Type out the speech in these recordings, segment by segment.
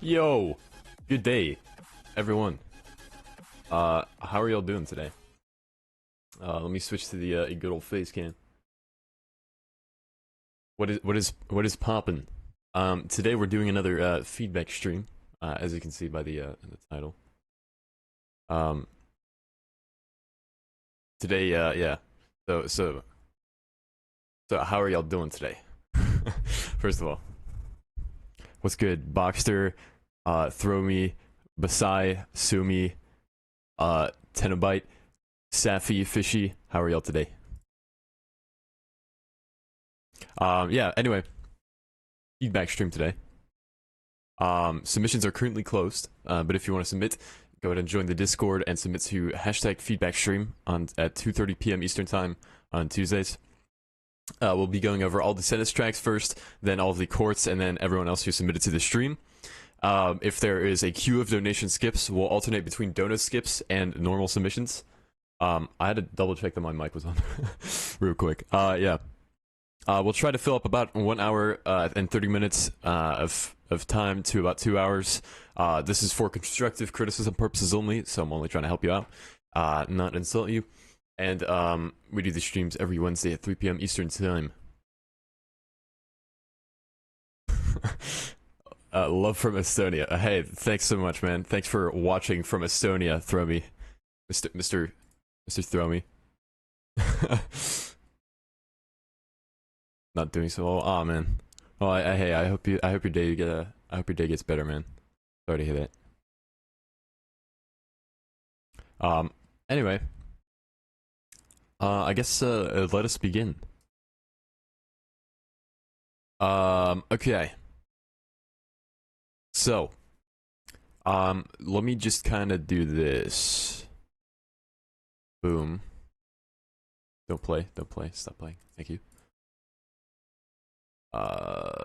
Yo, good day, everyone. How are y'all doing today? Let me switch to the good old face cam. What is poppin'? Today we're doing another feedback stream, as you can see by the title. Today, yeah. So how are y'all doing today? First of all, what's good, Boxster? Throw me, Basai, Sumi, Tenobyte, Saffy, Fishy. How are y'all today? Yeah, anyway, feedback stream today. Submissions are currently closed, but if you want to submit, go ahead and join the Discord and submit to #feedbackstream at 2:30 p.m. Eastern Time on Tuesdays. We'll be going over all the sentence tracks first, then all of the courts, and then everyone else who submitted to the stream. If there is a queue of donation skips, we'll alternate between donut skips and normal submissions. I had to double check that my mic was on real quick. Yeah. We'll try to fill up about 1 hour and 30 minutes of time to about 2 hours. This is for constructive criticism purposes only, so I'm only trying to help you out, not insult you. And we do the streams every Wednesday at 3 p.m. Eastern Time. Love from Estonia. Hey, thanks so much, man. Thanks for watching from Estonia. Throw me, Mr. Throw me. Not doing so well. Aw, man. Well, hey, I hope your day gets better, man. Sorry to hear that. Anyway, I guess let us begin. Okay. So, let me just kind of do this. Boom. Don't play, stop playing. Thank you.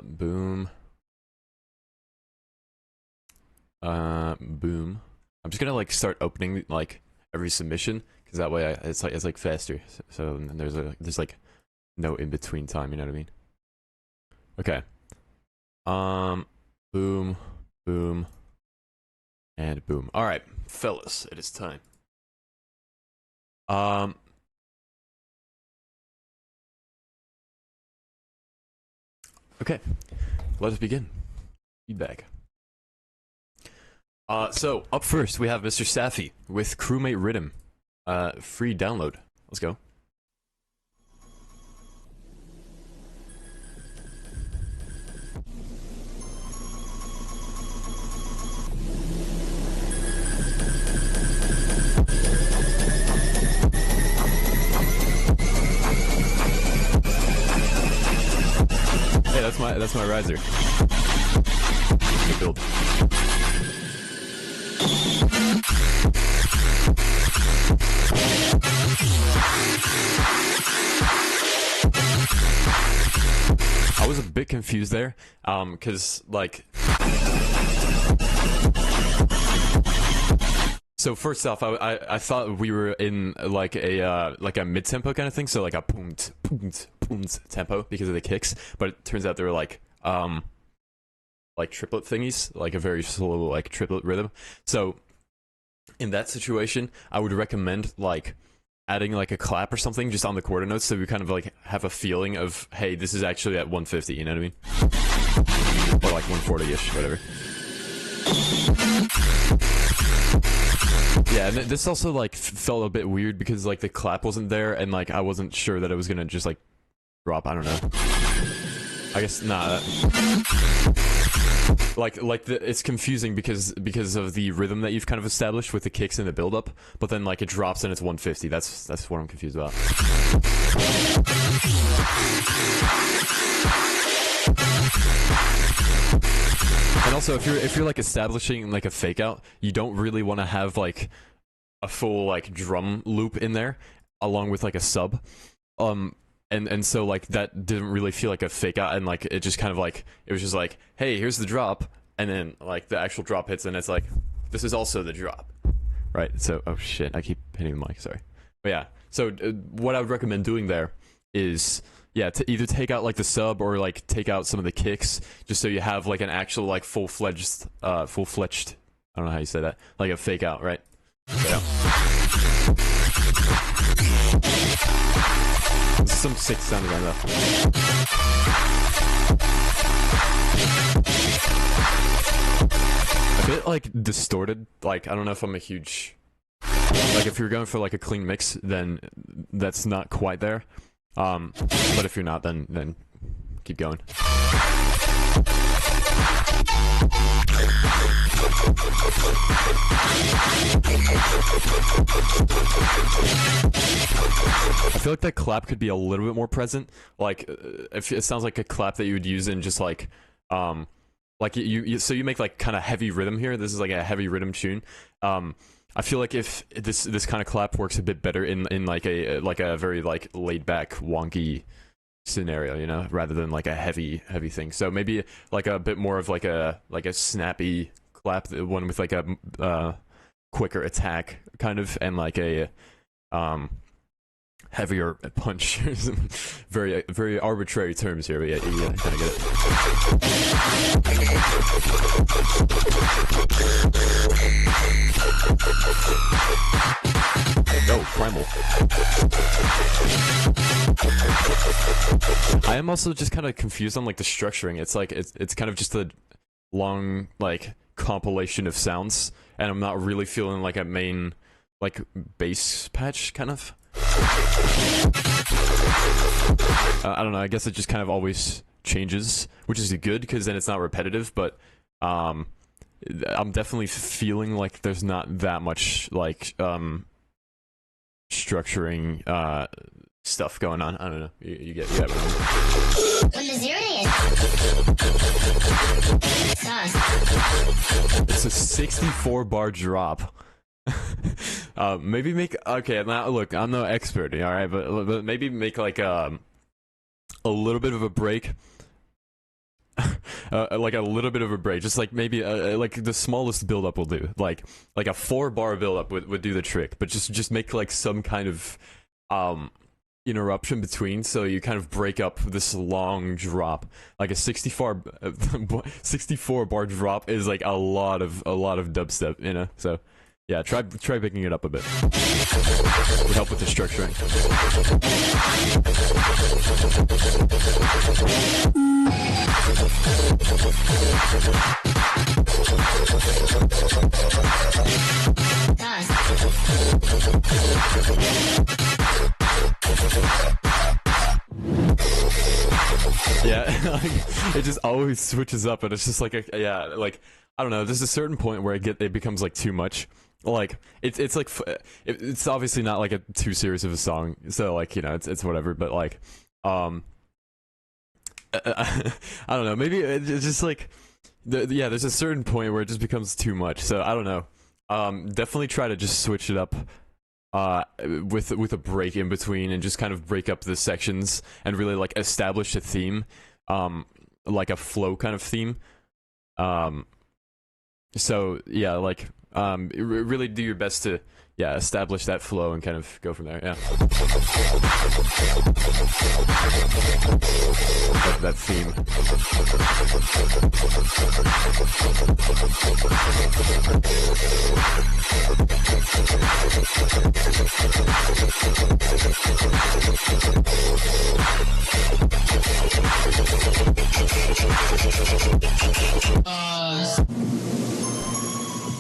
Boom. Boom. I'm just gonna like start opening like every submission, because that way it's like faster. So there's like no in between time. You know what I mean? Okay. Boom. Boom. And boom. Alright, fellas, it is time. Okay, let us begin. Feedback. So, up first, we have Mr. Saffy with Crewmate Rhythm. Free download. Let's go. Hey, that's my riser. Good build. I was a bit confused there, cause like So first off, I thought we were in like a mid tempo kind of thing, so like a poomt poomt poomt tempo because of the kicks, but it turns out they were like triplet thingies, like a very slow like triplet rhythm. So in that situation, I would recommend like adding like a clap or something just on the quarter notes, so we kind of like have a feeling of, hey, this is actually at 150, you know what I mean? Or like 140-ish, whatever. Yeah, and this also like felt a bit weird because like the clap wasn't there, and like I wasn't sure that it was gonna just like drop. I don't know. I guess nah. It's confusing because of the rhythm that you've kind of established with the kicks and the build up, but then like it drops and it's 150. That's what I'm confused about. And also, if you're like establishing like a fake out, you don't really want to have like a full like drum loop in there along with like a sub. And so like that didn't really feel like a fake out, and like it just kind of like it was just like, hey, here's the drop, and then like the actual drop hits, and it's like, this is also the drop, right? So oh shit, I keep hitting the mic, sorry. But yeah, so what I would recommend doing there is, yeah, to either take out like the sub or like take out some of the kicks, just so you have like an actual like full-fledged I don't know how you say that, like a fake out, right? Yeah. Some sick sounding on that. A bit like distorted. Like I don't know if I'm a huge, like if you're going for like a clean mix, then that's not quite there. But if you're not, then keep going. I feel like that clap could be a little bit more present. Like, if it sounds like a clap that you would use in just like so you make like kind of heavy rhythm here. This is like a heavy rhythm tune. I feel like if this kind of clap works a bit better in like a very like laid back wonky scenario, you know, rather than like a heavy thing. So maybe like a bit more of like a snappy clap, the one with like a quicker attack kind of, and like a heavier punch. very arbitrary terms here, but yeah, you kind of get it. Oh, Primal. I am also just kind of confused on like the structuring. It's like it's kind of just a long like compilation of sounds, and I'm not really feeling like a main like bass patch kind of. I don't know, I guess it just kind of always changes, which is good because then it's not repetitive, but I'm definitely feeling like there's not that much like structuring stuff going on. I don't know, you get what I mean. It's a 64 bar drop. Maybe make, okay, now look, I'm no expert, all right, but maybe make like a little bit of a break, like a little bit of a break, just like maybe like the smallest build up will do, like a 4-bar build up would do the trick, but just make like some kind of interruption between, so you kind of break up this long drop. Like a 64 bar drop is like a lot of dubstep, you know, so yeah, try picking it up a bit. Would help with the structuring. Yeah, it just always switches up, and it's just like like I don't know. There's a certain point where it becomes like too much. Like it's like it's obviously not like too serious of a song, so like, you know, it's whatever, but like I don't know, maybe it's just like there's a certain point where it just becomes too much, so I don't know. Definitely try to just switch it up with a break in between, and just kind of break up the sections and really like establish a theme, like a flow kind of theme. So yeah, like really do your best to establish that flow and kind of go from there. Yeah, that theme.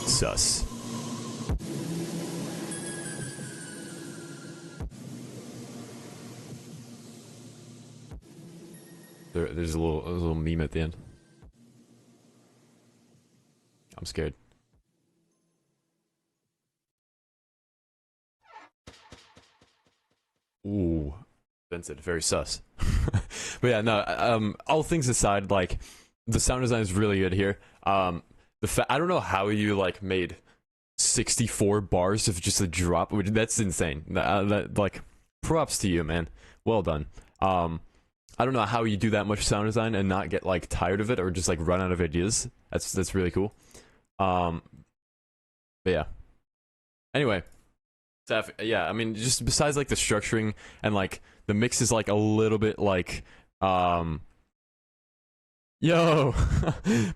Sus. There's a little meme at the end. I'm scared. Ooh, Vincent, very sus. But yeah, no. All things aside, like the sound design is really good here. I don't know how you like made 64 bars of just a drop. That's insane. That like, props to you, man. Well done. I don't know how you do that much sound design and not get like tired of it or just like run out of ideas. That's really cool. But yeah. Anyway, Saffy, yeah, I mean, just besides like the structuring and like the mix is like a little bit like yo,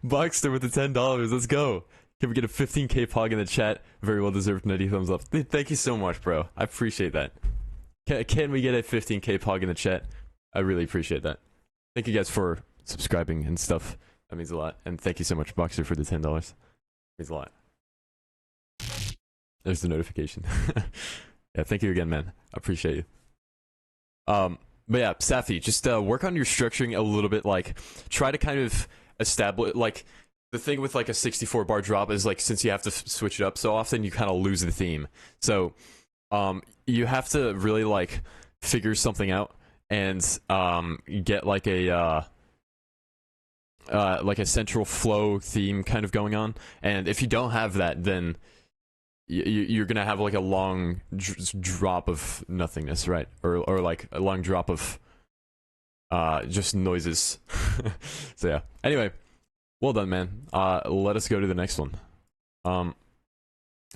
Boxster with the $10. Let's go. Can we get a 15k pog in the chat? Very well deserved 90 thumbs up. Thank you so much, bro. I appreciate that. Can we get a 15k pog in the chat? I really appreciate that. Thank you guys for subscribing and stuff. That means a lot. And thank you so much, Boxster, for the $10. Means a lot. There's the notification. Yeah, thank you again, man. I appreciate you. But yeah, Saffy, just work on your structuring a little bit. Like, try to kind of establish, like, the thing with like a 64 bar drop is like, since you have to switch it up so often, you kind of lose the theme. So, you have to really like figure something out and get like a central flow theme kind of going on. And if you don't have that, then you're gonna have like a long drop of nothingness, right? Or like a long drop of just noises. So yeah. Anyway, well done, man. Let us go to the next one. Hold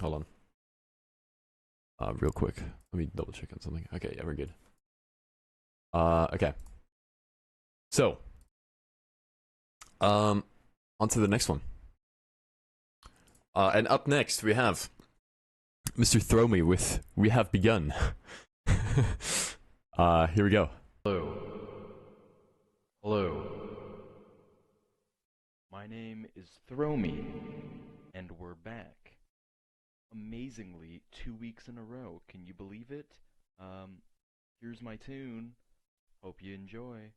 on. Real quick. Let me double check on something. Okay, yeah, we're good. Okay. So, on to the next one. And up next we have Mr. Throw Me with We Have Begun. Here we go. Hello. Hello. My name is Throw Me, and we're back. Amazingly, 2 weeks in a row. Can you believe it? Here's my tune. Hope you enjoy.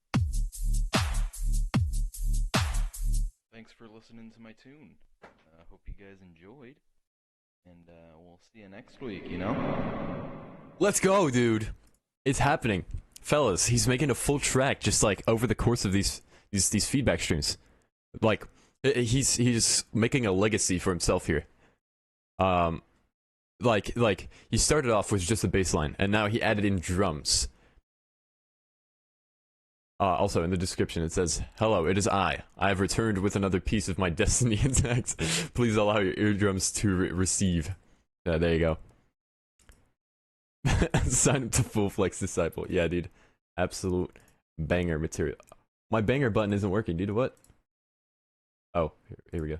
Thanks for listening to my tune. Hope you guys enjoyed. And we'll see you next week, you know? Let's go, dude. It's happening. Fellas, he's making a full track just like over the course of these feedback streams. Like he's making a legacy for himself here. Like he started off with just a bass line and now he added in drums. Also in the description it says, "Hello, it is I. I have returned with another piece of my destiny intact. Please allow your eardrums to receive." There you go. Sign up to Full Flex Disciple. Yeah, dude. Absolute banger material. My banger button isn't working, dude. What? Oh, here we go.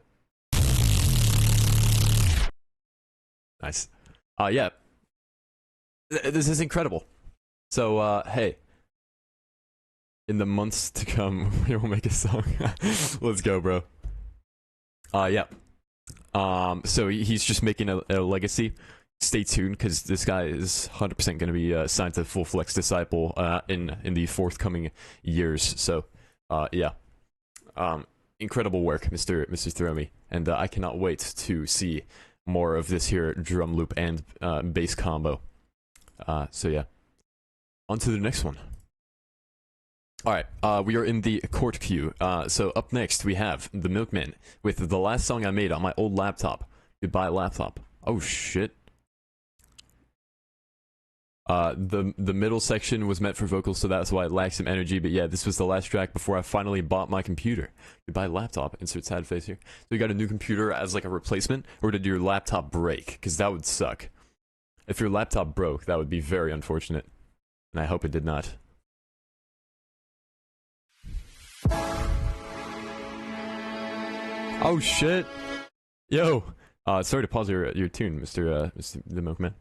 Nice. Yeah. This is incredible. So, hey. In the months to come, we will make a song. Let's go, bro. Yeah. So he's just making a legacy. Stay tuned, because this guy is 100% going to be signed to Full Flex Disciple in the forthcoming years. So, yeah. Incredible work, Mr. Throw Me. And I cannot wait to see more of this here drum loop and bass combo. So, yeah. On to the next one. Alright, we are in the court queue. So up next we have the Milkman with the last song I made on my old laptop. Goodbye, laptop. Oh shit. The middle section was meant for vocals, so that's why it lacked some energy. But yeah, this was the last track before I finally bought my computer. Goodbye laptop. Insert sad face here. So you got a new computer as like a replacement, or did your laptop break? Because that would suck. If your laptop broke, that would be very unfortunate, and I hope it did not. Oh shit! Yo, sorry to pause your tune, Mr. the Milkman.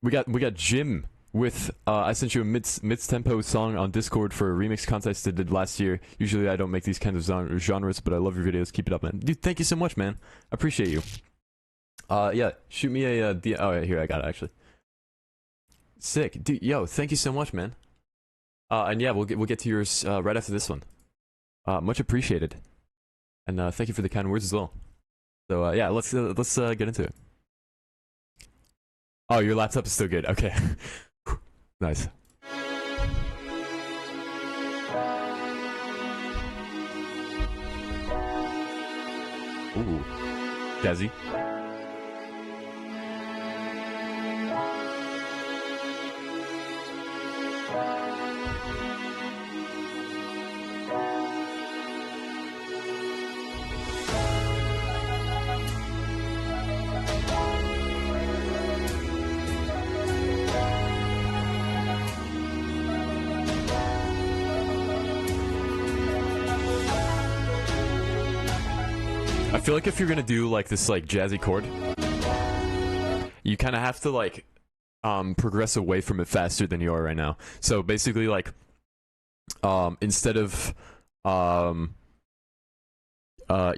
We got Jim with I sent you a mid tempo song on Discord for a remix contest I did last year. Usually I don't make these kinds of genres, but I love your videos. Keep it up, man. Dude, thank you so much, man. I appreciate you. Yeah, shoot me a oh yeah, here I got it actually. Sick, dude. Yo, thank you so much, man. And yeah, we'll get to yours right after this one. Much appreciated. And thank you for the kind words as well. So yeah, let's get into it. Oh, your laptop is still good. Okay, nice. Ooh, jazzy. I feel like if you're gonna do like this like jazzy chord, you kind of have to like progress away from it faster than you are right now. So basically like instead of you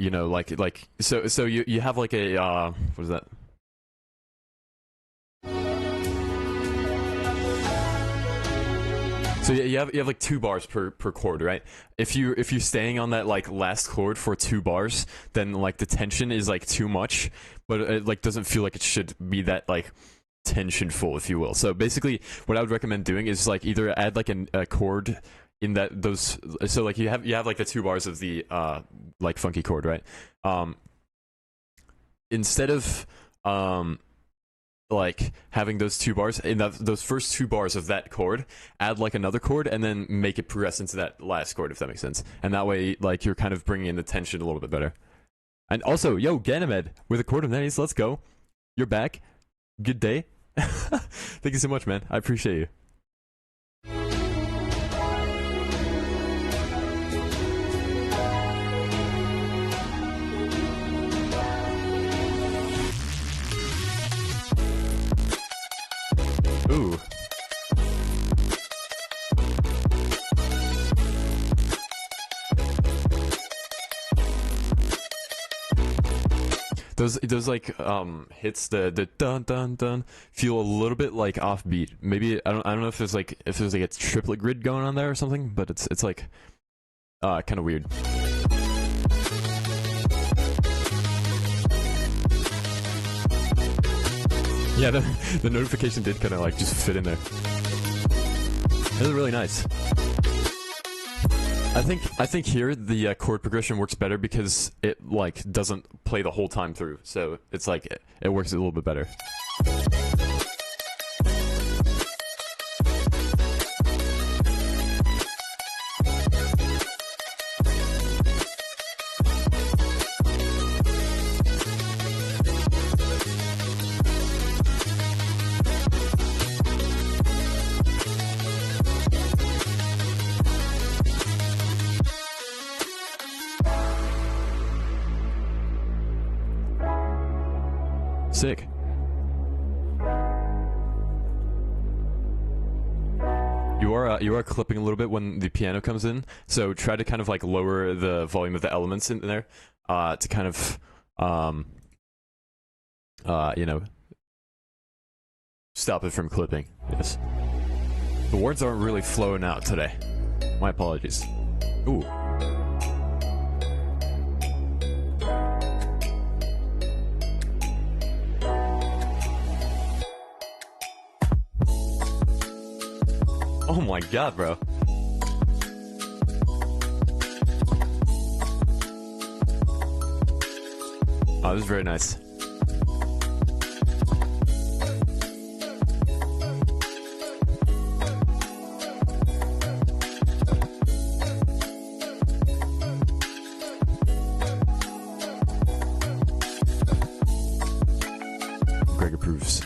know like so you have like a what is that? So you have like 2 bars per chord, right? If you're staying on that like last chord for 2 bars, then like the tension is like too much, but it like doesn't feel like it should be that like tensionful, if you will. So basically, what I would recommend doing is like either add like a chord in that those. So like you have like the 2 bars of the like funky chord, right? Instead of like having those 2 bars in those first 2 bars of that chord, add like another chord and then make it progress into that last chord, if that makes sense. And that way like you're kind of bringing in the tension a little bit better. And also, yo, Ganymed with a chord of 90s, let's go. You're back. Good day. Thank you so much, man. I appreciate you. Ooh. Those like hits, the dun dun dun feel a little bit like offbeat. Maybe I don't know if there's like a triplet grid going on there or something, but it's like kind of weird. Yeah, the notification did kind of like just fit in there. It was really nice. I think here the chord progression works better because it like doesn't play the whole time through, so it's like it works a little bit better. Sick. You are clipping a little bit when the piano comes in, so try to kind of like lower the volume of the elements in there to kind of you know, stop it from clipping. Yes. The words aren't really flowing out today. My apologies. Ooh. Oh my god, bro. Oh, this is very nice. approves.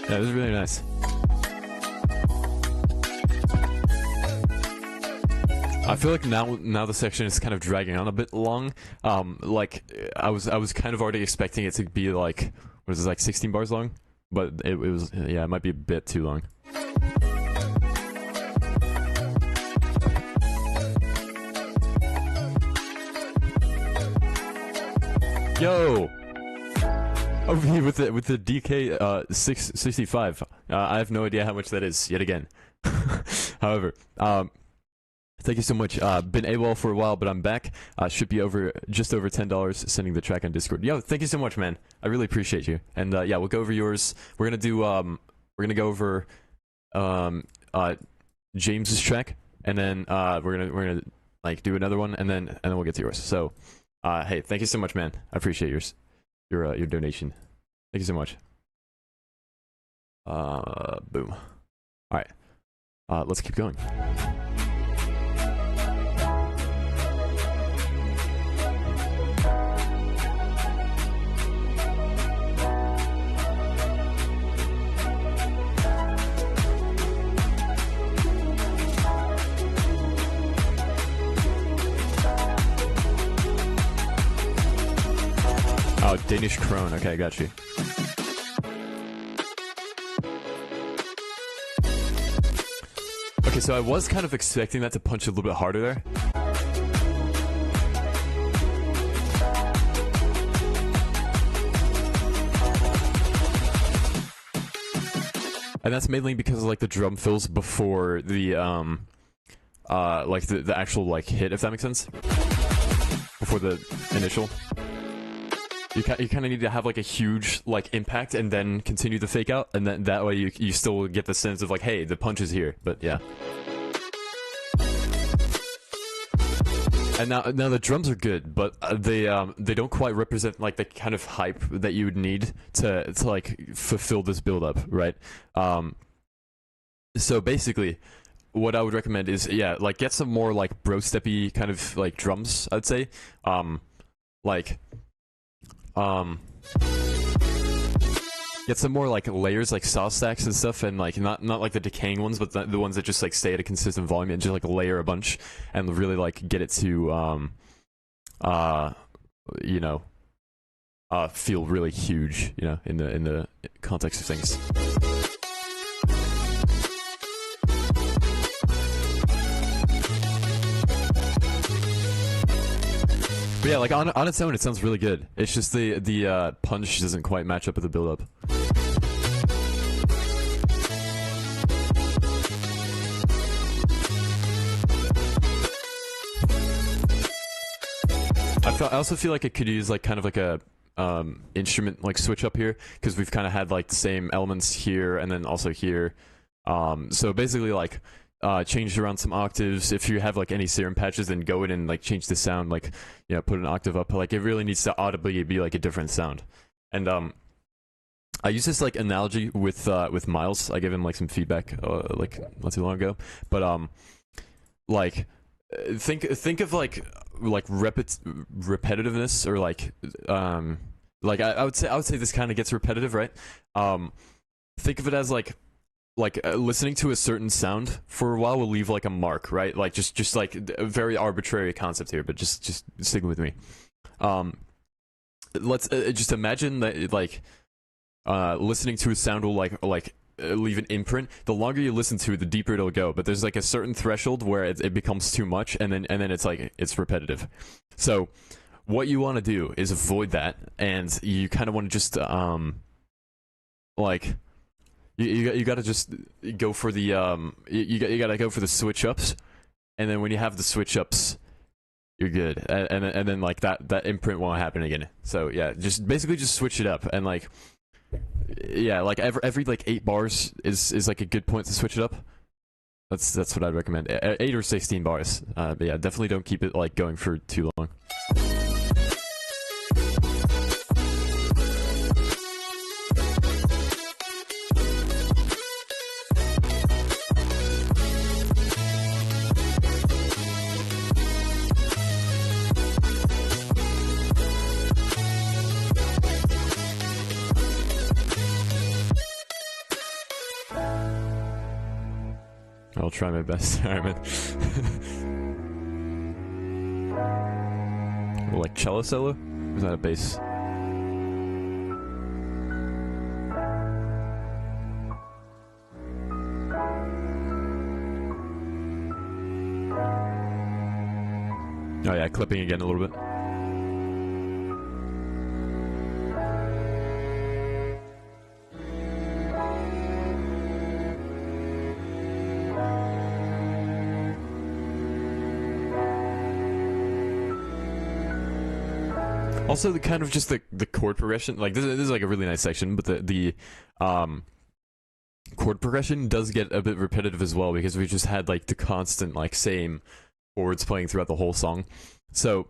Yeah, this is really nice. I feel like now the section is kind of dragging on a bit long. Like I was kind of already expecting it to be like, what is it, like 16 bars long? But it was, yeah, it might be a bit too long. Yo! Over here with the DK 665. I have no idea how much that is yet again. However, thank you so much. Been AWOL for a while, but I'm back. Should be just over $10 sending the track on Discord. Yo, thank you so much, man. I really appreciate you. And yeah, we'll go over yours. We're gonna do we're gonna go over James's track, and then we're gonna like do another one, and then we'll get to yours. So hey, thank you so much, man. I appreciate your donation. Thank you so much. Boom. All right. Let's keep going. Oh, Danish Crone. Okay, I got you. Okay, so I was kind of expecting that to punch a little bit harder there. And that's mainly because of like the drum fills before the like the actual like hit, if that makes sense. Before the initial. You kind of need to have like a huge like impact and then continue the fake out, and then that way you still get the sense of like, hey, the punch is here. But yeah. And now the drums are good, but they don't quite represent like the kind of hype that you would need to like fulfill this build up, right? So basically, what I would recommend is, yeah, like get some more like bro steppy kind of like drums, I'd say. Get some more like layers, like saw stacks and stuff, and like not like the decaying ones, but the ones that just like stay at a consistent volume, and just like layer a bunch and really like get it to you know, feel really huge, you know, in the context of things. But yeah, like on its own, it sounds really good. It's just the punch doesn't quite match up with the build-up. I also feel like it could use like kind of like a instrument like switch up here, because we've kind of had like the same elements here and then also here. So basically like change around some octaves. If you have like any serum patches, then go in and like change the sound, like, you know, put an octave up. Like it really needs to audibly be like a different sound. And I use this like analogy with Miles. I gave him like some feedback like not too long ago. But like think of like repetitiveness, or like I would say this kind of gets repetitive, right? Think of it as like listening to a certain sound for a while will leave like a mark, right? Like just like a very arbitrary concept here, but just stick with me. Let's just imagine that like listening to a sound will like leave an imprint. The longer you listen to it, the deeper it'll go. But there's like a certain threshold where it becomes too much, and then it's like it's repetitive. So what you want to do is avoid that, and you kind of want to just like. You gotta just go for the you gotta go for the switch ups, and then when you have the switch ups, you're good, and then like that imprint won't happen again. So yeah, just basically just switch it up, and like yeah, like every like 8 bars is like a good point to switch it up. That's what I'd recommend. 8 or 16 bars. But yeah, definitely don't keep it like going for too long. try my best. Alright, man. Like cello solo? Or is that a bass? Oh yeah, clipping again a little bit. Also, the kind of just the chord progression, like this is like a really nice section, but the chord progression does get a bit repetitive as well because we just had like the constant like same chords playing throughout the whole song. So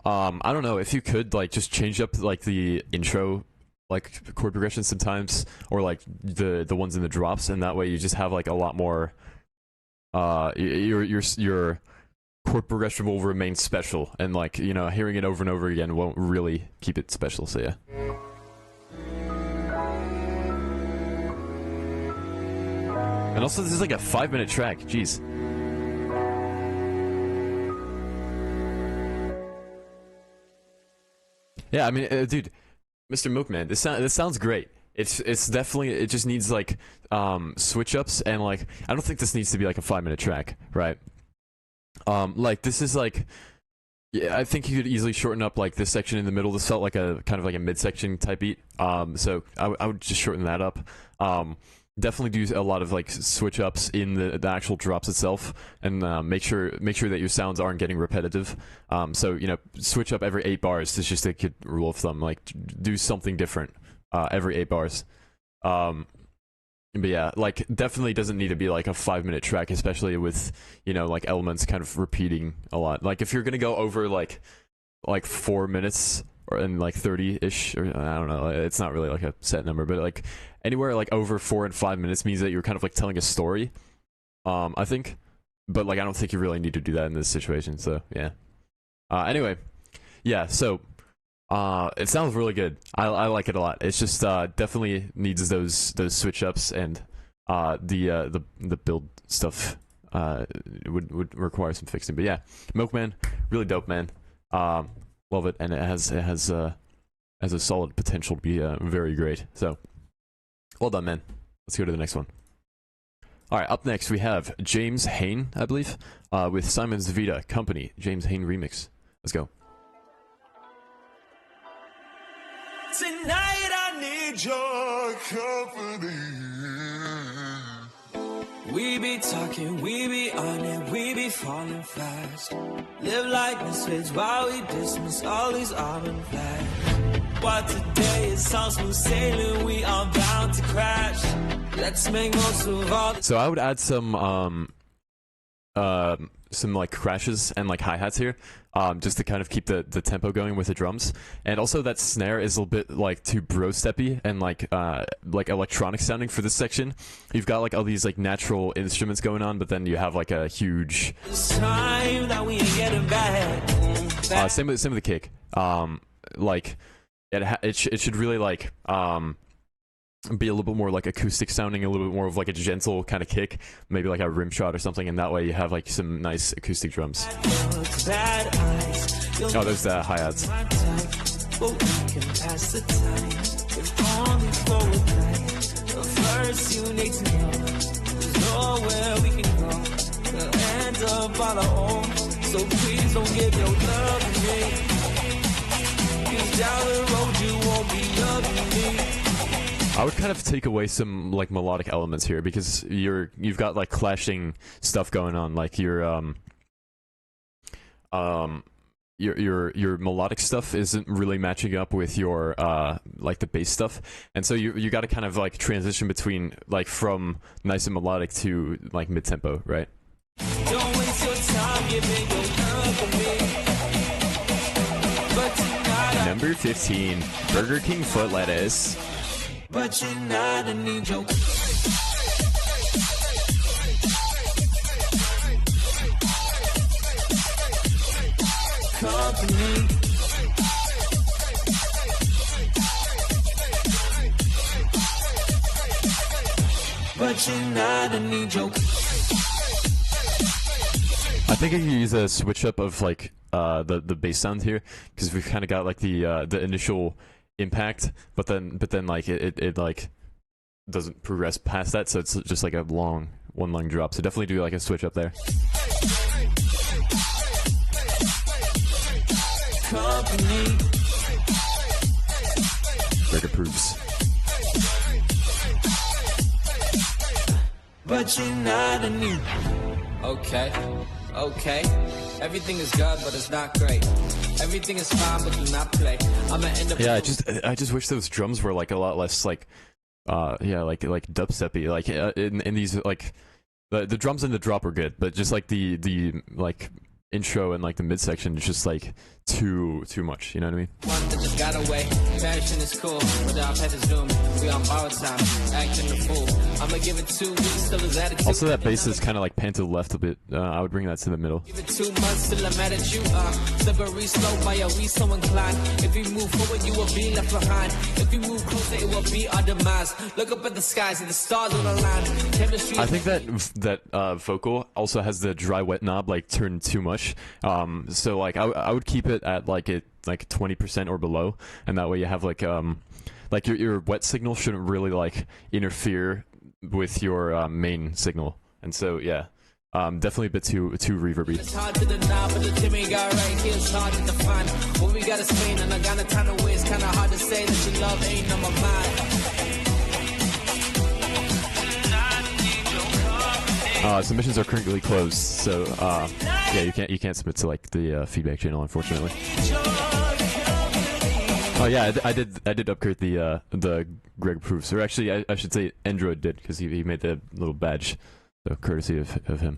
I don't know if you could like just change up like the intro like chord progression sometimes, or like the ones in the drops, and that way you just have like a lot more. Your chord progression will remain special, and like, you know, hearing it over and over again won't really keep it special. So yeah. And also, this is like a 5-minute track. Jeez. Yeah, I mean, dude, Mr. Milkman, this sounds great. It's definitely, it just needs like switch ups, and like I don't think this needs to be like a 5-minute track, right? Like this is like, yeah, I think you could easily shorten up like this section in the middle. This felt like a kind of like a midsection type beat. So I would just shorten that up. Definitely do a lot of like switch ups in the actual drops itself, and make sure that your sounds aren't getting repetitive. So, you know, switch up every 8 bars. It's just a good rule of thumb. Like do something different every 8 bars. But yeah, like definitely doesn't need to be like a 5-minute track, especially with, you know, like elements kind of repeating a lot. Like if you're gonna go over like 4 minutes or in like 30-ish, or I don't know, it's not really like a set number, but like anywhere like over 4 and 5 minutes means that you're kind of like telling a story, I think. But like I don't think you really need to do that in this situation. So yeah. Anyway, yeah. So it sounds really good. I like it a lot. It's just definitely needs those switch ups, and the build stuff would require some fixing. But yeah, Milkman, really dope, man. Love it, and it has a solid potential to be very great. So well done, man. Let's go to the next one. All right, up next we have James Hayne, I believe, with Simon's Vita Company, James Hayne remix. Let's go. Tonight I need your company. We be talking, we be on it, we be falling fast. Live like misfits while we dismiss all these auburn flags. What today is some smooth sailing, we are bound to crash. Let's make most of all. So I would add some like crashes and like hi-hats here, just to kind of keep the tempo going with the drums. And also that snare is a little bit like too bro-steppy and like electronic sounding for this section. You've got like all these like natural instruments going on, but then you have like a huge time that we ain't getting back. Same with the kick. Like it should really like be a little bit more like acoustic sounding, a little bit more of like a gentle kind of kick, maybe like a rim shot or something, and that way you have like some nice acoustic drums. Oh, there's the hi-hats. So please don't give your love to me. Down the road you won't be loving me. I would kind of take away some like melodic elements here, because you've got like clashing stuff going on, like your melodic stuff isn't really matching up with your like the bass stuff, and so you got to kind of like transition between like from nice and melodic to like mid-tempo, right? Don't waste your time giving your love to me. But tonight Number 15, Burger King foot lettuce. But tonight I need your company. But tonight I need your think I could use a switch up of like the bass sound here, because we've kind of got like the initial impact, but then like it like doesn't progress past that, so it's just like a one long drop. So definitely do like a switch up there. Greg approves. But you're not a new. Okay. Everything is good, but it's not great. Everything is fine, but do not play. I'ma end up. Yeah, I just wish those drums were like a lot less like, like dubstepy. Like in these like, the drums in the drop are good, but just like the like intro and like the midsection is just like too much. You know what I mean? One that just got away. Fashion is cool, but I've had to zoom. We on borrowed time, acting the fool. I'ma give it 2 weeks, still his attitude. Also, that bass is kind of like pan to the left a bit. I would bring that to the middle. Give it 2 months till I'm mad at you. Slippery slope, why are we so inclined? If we move forward, you will be left behind. If we move closer, it will be our demise. Look up at the skies and the stars will align. Chemistry. I think that vocal also has the dry wet knob like turned too much. So like I would keep it at like 20% or below, and that way you have like your wet signal shouldn't really like interfere with your main signal. And so yeah, definitely a bit too reverby. It's hard to deny, but the Jimmy got right here. It's hard to define. What we got is pain, and I got a ton of ways. Kinda hard to say that your love ain't on my mind. Submissions are currently closed, so yeah, you can't submit to like the feedback channel, unfortunately. Oh yeah, I did upgrade the Greg proofs, or actually I should say Android did, because he made the little badge, so courtesy of him.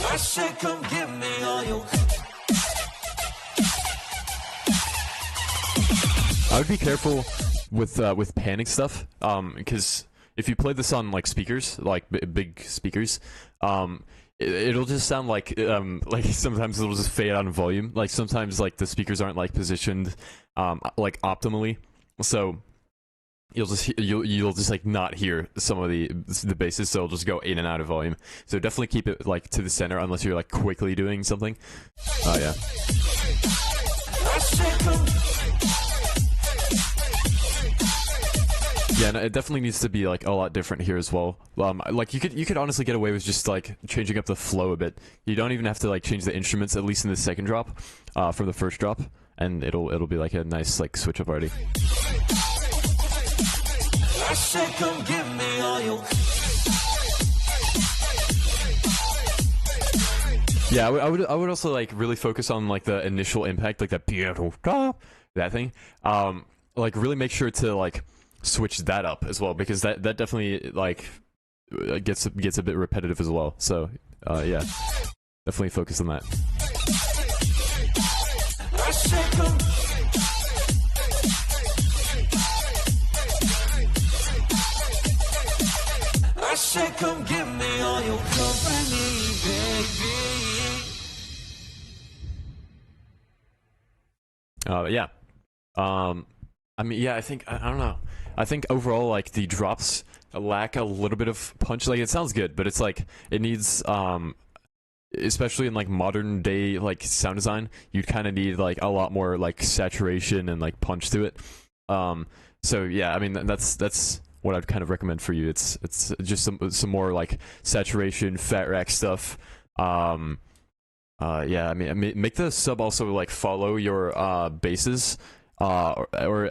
I said, come give me all your. I would be careful with panning stuff, because if you play this on like speakers, like big speakers, it'll just sound like sometimes it'll just fade out in volume. Like sometimes like the speakers aren't like positioned like optimally, so you'll just like not hear some of the basses, so it'll just go in and out of volume. So definitely keep it like to the center unless you're like quickly doing something. Yeah. Yeah, and it definitely needs to be like a lot different here as well. Like you could honestly get away with just like changing up the flow a bit. You don't even have to like change the instruments, at least in the second drop, from the first drop, and it'll be like a nice like switch up already. I said, come give me all your. Yeah, I would also like really focus on like the initial impact, like that piano, that thing. Like really make sure to like switch that up as well, because that definitely like gets a bit repetitive as well. So yeah, definitely focus on that. I said, come give me all your company, baby. Yeah. I mean, yeah, I don't know. I think overall, like, the drops lack a little bit of punch. Like, it sounds good, but it's like, it needs, especially in, like, modern day, like, sound design, you'd kind of need, like, a lot more, like, saturation and, like, punch to it. So, yeah, I mean, that's what I'd kind of recommend for you. It's just some more, like, saturation, fat rack stuff. Yeah, I mean, make the sub also, like, follow your, basses. Or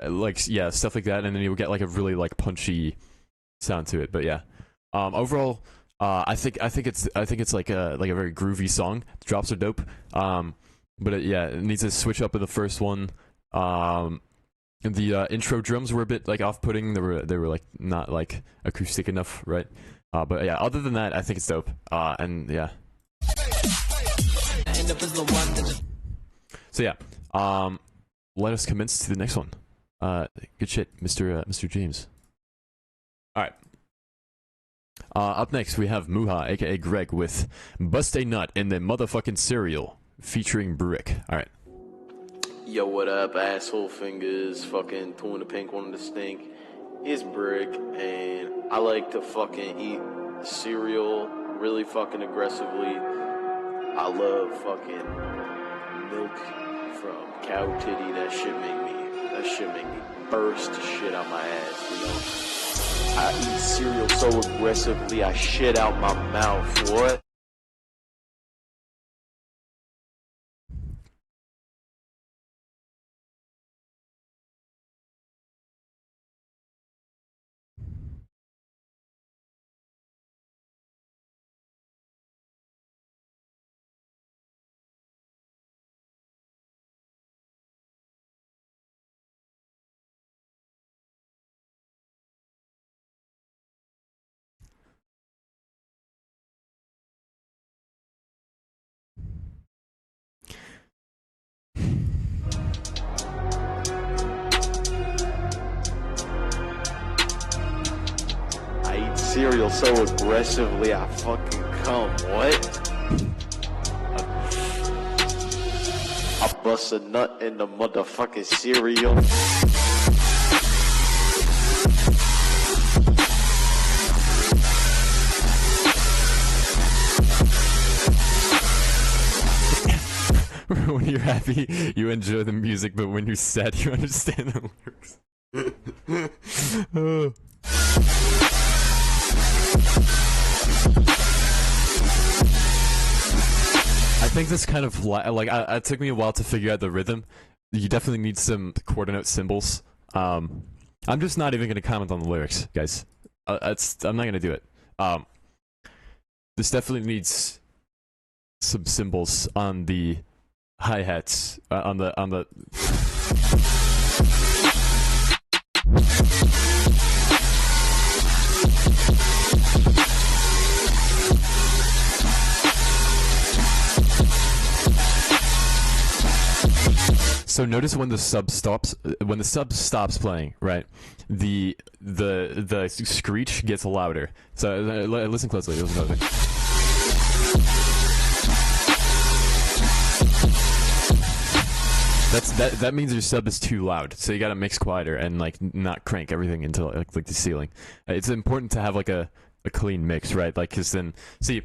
like, yeah, stuff like that, and then you'll get like a really like punchy sound to it. But yeah, overall, I think it's like a very groovy song. The drops are dope. But yeah, it needs to switch up in the first one. The intro drums were a bit like off-putting. They were like not like acoustic enough, right? But yeah, other than that, I think it's dope. And yeah. So yeah. Let us commence to the next one. Good shit, Mr. James. All right. Up next, we have Muha, aka Greg, with "Bust a Nut in the Motherfucking Cereal," featuring Brick. All right. Yo, what up, asshole fingers? Fucking two in the pink, one in the stink. It's Brick, and I like to fucking eat cereal really fucking aggressively. I love fucking milk from cow titty. That shit make me burst shit out my ass, you know. I eat cereal so aggressively I shit out my mouth. What? Cereal so aggressively I fucking come. What? I bust a nut in the motherfucking cereal. When you're happy, you enjoy the music, but when you're sad, you understand the lyrics. Oh. I think this kind of like it took me a while to figure out the rhythm. You definitely need some coordinate symbols. I'm just not even gonna comment on the lyrics, guys. I'm not gonna do it. This definitely needs some symbols on the hi-hats, on the. So notice when the sub stops playing, right? The screech gets louder. So listen closely. That means your sub is too loud. So you gotta mix quieter and like not crank everything into like the ceiling. It's important to have like a clean mix, right? Like, cause then see,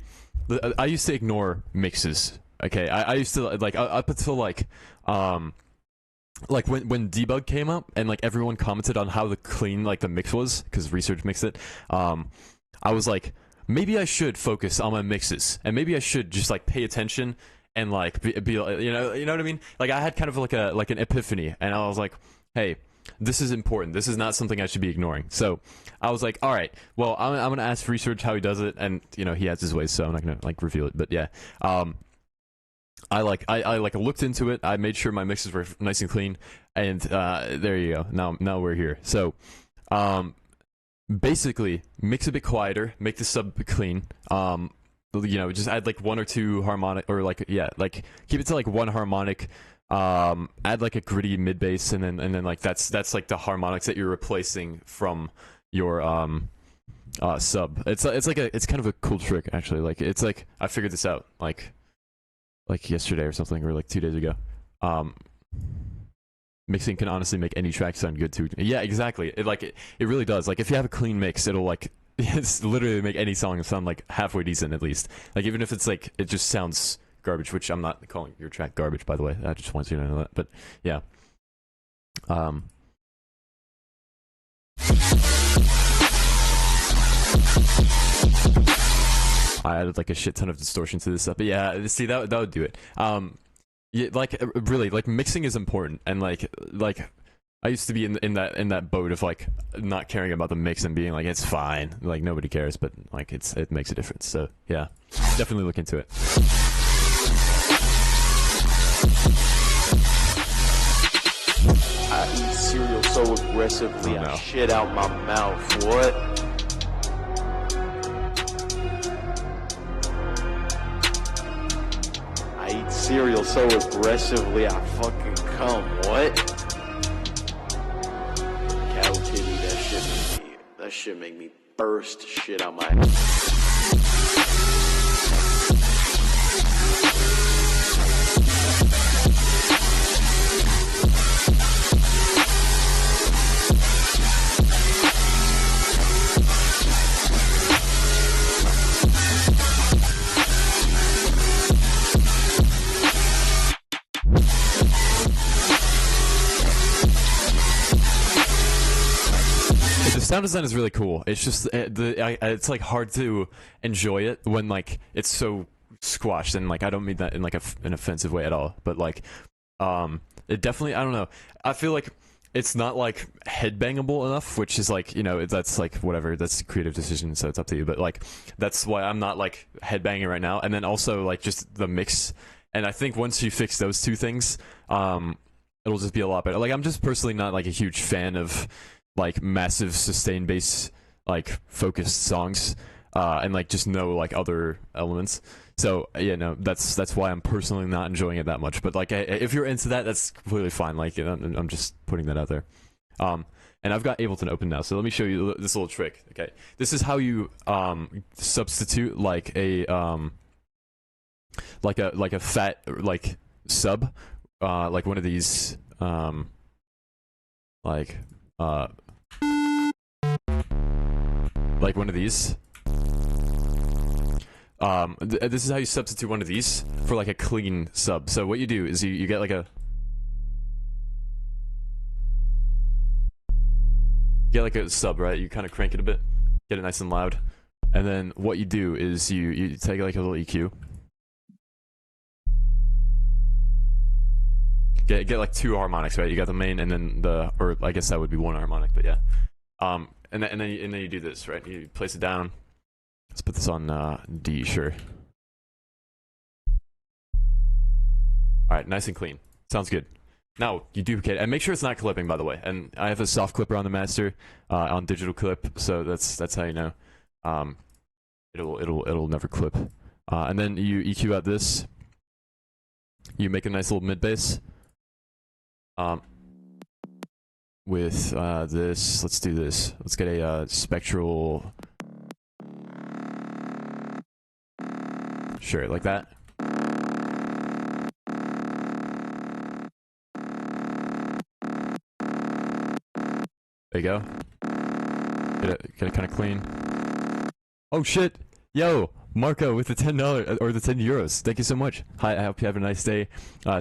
I used to ignore mixes. Okay, I used to like up until like when debug came up and like everyone commented on how clean like the mix was because research mixed it. I was like, maybe I should focus on my mixes and maybe I should just like pay attention and like be you know what I mean? Like I had kind of like an epiphany and I was like, hey, this is important. This is not something I should be ignoring. So I was like, all right, well I'm gonna ask research how he does it, and you know he has his ways, so I'm not gonna like reveal it. But yeah, I looked into it. I made sure my mixes were nice and clean, and there you go. Now we're here. So, basically, mix a bit quieter, make the sub clean. You know, just add like one or two harmonic, or like keep it to like one harmonic. Add like a gritty mid bass, and then like that's like the harmonics that you're replacing from your sub. It's kind of a cool trick actually. Like it's like I figured this out like yesterday or something, or like 2 days ago. Mixing can honestly make any track sound good too. Yeah, exactly. It really does. Like if you have a clean mix, it'll like it's literally make any song sound like halfway decent at least. Like even if it's like it just sounds garbage, which I'm not calling your track garbage, by the way. I just want you to know that. But yeah. I added like a shit ton of distortion to this stuff, but yeah, see that would do it. Yeah, like really, like mixing is important, and like I used to be in that boat of like not caring about the mix and being like it's fine, like nobody cares, but like it makes a difference. So yeah, definitely look into it. I eat cereal so aggressively I shit out my mouth. What? I eat cereal so aggressively I fucking come. What? Cow titty, that shit make me burst shit out my sound design is really cool. It's just it's like hard to enjoy it when like it's so squashed, and like I don't mean that in like an offensive way at all, but like it definitely, I don't know. I feel like it's not like headbangable enough, which is like, you know, that's like whatever, that's a creative decision, so it's up to you. But like that's why I'm not like headbanging right now. And then also like just the mix. And I think once you fix those two things, it'll just be a lot better. Like I'm just personally not like a huge fan of like massive sustained bass like focused songs, and like just no like other elements. So yeah, no, that's why I'm personally not enjoying it that much. But like, if you're into that, that's completely fine. Like, you know, I'm just putting that out there. And I've got Ableton open now, so let me show you this little trick. Okay, this is how you substitute like a fat like sub, like one of these like one of these. This is how you substitute one of these for like a clean sub. So what you do is you get like a sub, right? You kind of crank it a bit, get it nice and loud, and then what you do is you take like a little EQ, get like two harmonics, right? You got the main and then or I guess that would be one harmonic, but yeah. And then you do this, right? You place it down. Let's put this on D, sure. Alright, nice and clean. Sounds good. Now, you duplicate it, and make sure it's not clipping, by the way. And I have a soft clipper on the master, on digital clip, so that's how you know. It'll never clip. And then you EQ out this. You make a nice little mid bass. With this, let's do this. Let's get a spectral. Sure, like that. There you go. Get it kind of clean. Oh shit! Yo, Marco with the $10 or the €10. Thank you so much. Hi, I hope you have a nice day.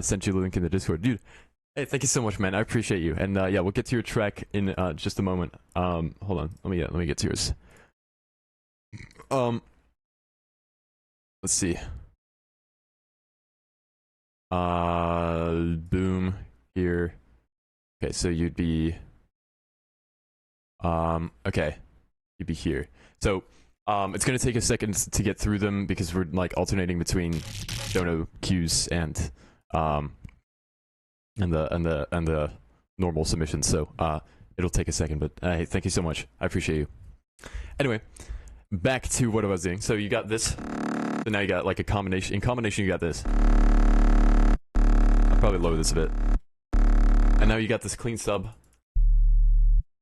Sent you the link in the Discord, dude. Hey, thank you so much, man. I appreciate you. And yeah, we'll get to your track in just a moment. Hold on. Let me get to yours. Let's see. Boom here. Okay, so you'd be okay. You'd be here. So it's gonna take a second to get through them because we're like alternating between dono cues and the normal submissions. So it'll take a second, but hey, thank you so much. I appreciate you. Anyway, back to what I was doing. So you got this. So now you got like a combination. In combination, you got this. I'll probably lower this a bit. And now you got this clean sub.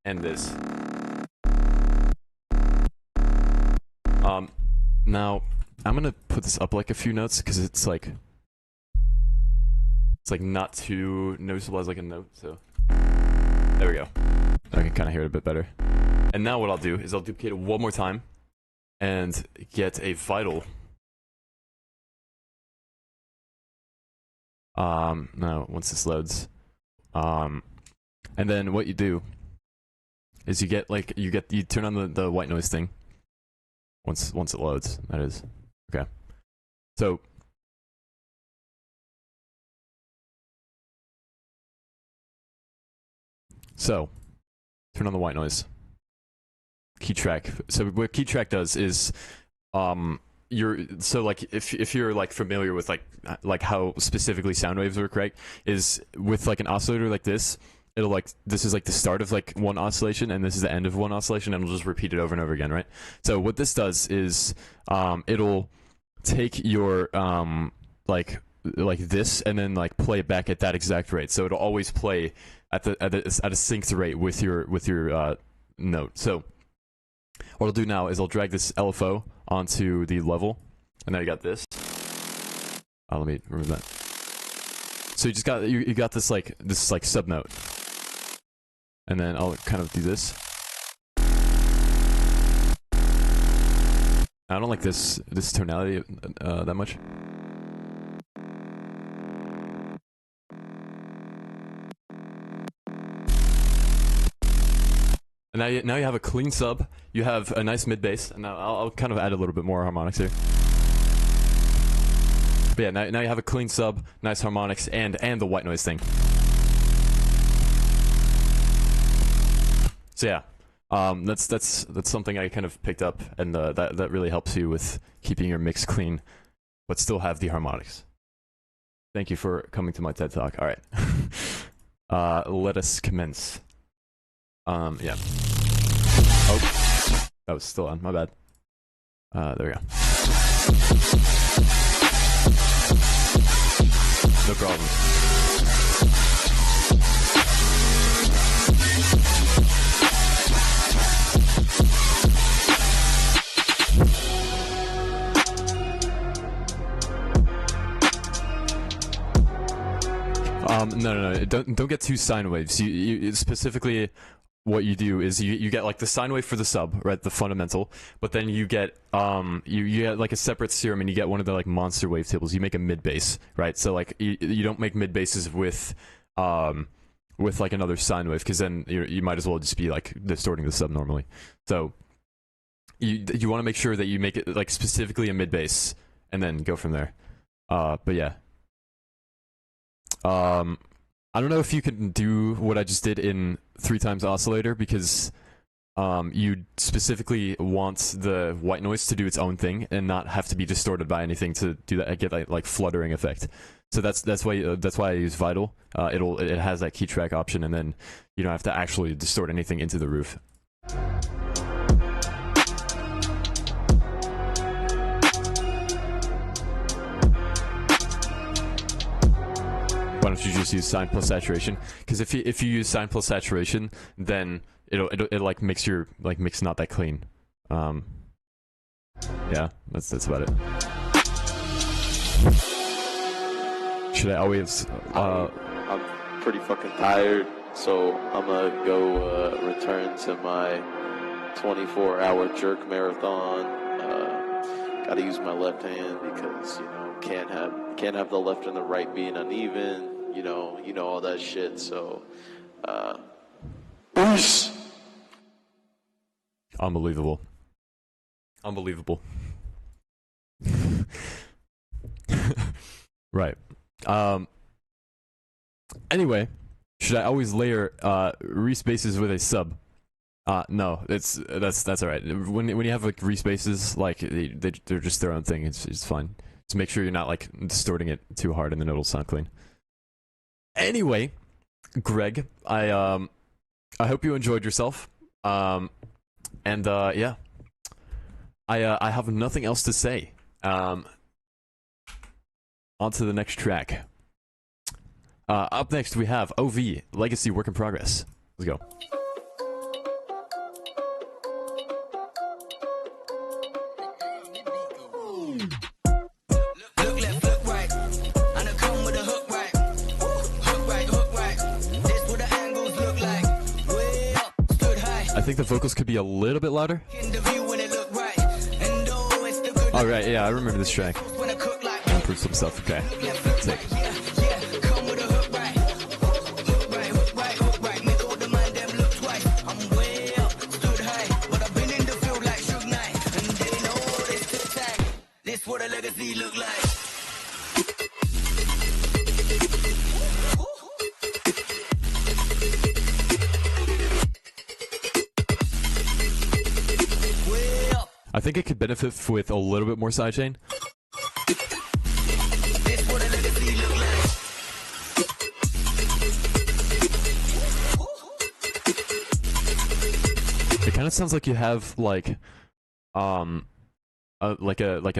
And this. Now I'm gonna put this up like a few notes because it's like not too noticeable as like a note. So there we go. I can kind of hear it a bit better. And now what I'll do is I'll duplicate it one more time and get a vital. Now once this loads, and then what you do is you turn on the white noise thing once it loads, that is. Okay. So turn on the white noise. Key track. So what key track does is if you're like familiar with like how specifically sound waves work, right? Is with like an oscillator like this, it'll like this is like the start of like one oscillation and this is the end of one oscillation, and it'll just repeat it over and over again, right? So what this does is it'll take your like this and then like play it back at that exact rate. So it'll always play at a synced rate with your note. So what I'll do now is I'll drag this LFO onto the level, and now you got this. Let me remove that. So you just got you got this like sub note, and then I'll kind of do this. I don't like this tonality that much. And now you have a clean sub. You have a nice mid bass, and now I'll kind of add a little bit more harmonics here. But yeah, now you have a clean sub, nice harmonics, and the white noise thing. So yeah, that's something I kind of picked up, and that really helps you with keeping your mix clean, but still have the harmonics. Thank you for coming to my TED Talk. All right, let us commence. Yeah. Oh, that was still on. My bad. There we go. No problem. No. Don't get two sine waves. You specifically, what you do is you get like the sine wave for the sub, right? The fundamental, but then you get you get like a separate serum, and you get one of the like monster wavetables. You make a mid bass, right? So like you don't make mid basses with like another sine wave, because then you might as well just be like distorting the sub normally. So you want to make sure that you make it like specifically a mid bass, and then go from there. But yeah. I don't know if you can do what I just did in 3x oscillator, because you specifically want the white noise to do its own thing and not have to be distorted by anything to do that. Get that like fluttering effect. So that's why I use Vital. It has that key track option, and then you don't have to actually distort anything into the roof. Why don't you just use sine plus saturation? Because if you use sine plus saturation, then it like makes your like mix not that clean. Yeah, that's about it. Should I always? I'm pretty fucking tired, so I'm gonna go return to my 24-hour jerk marathon. Gotta use my left hand because can't have the left and the right being uneven. You know all that shit. So, peace. Unbelievable. Right. Anyway, should I always layer respaces with a sub? No, that's all right. When you have like respaces, like they're just their own thing. It's fine. Just make sure you're not like distorting it too hard, and then it'll sound clean. Anyway, Greg, I hope you enjoyed yourself. Yeah, I have nothing else to say. On to the next track. Up next we have OV, Legacy Work in Progress. Let's go. I think the vocals could be a little bit louder. All right, yeah, I remember this track. Improve some stuff. Okay, sick. I think it could benefit with a little bit more sidechain. It kind of sounds like you have like a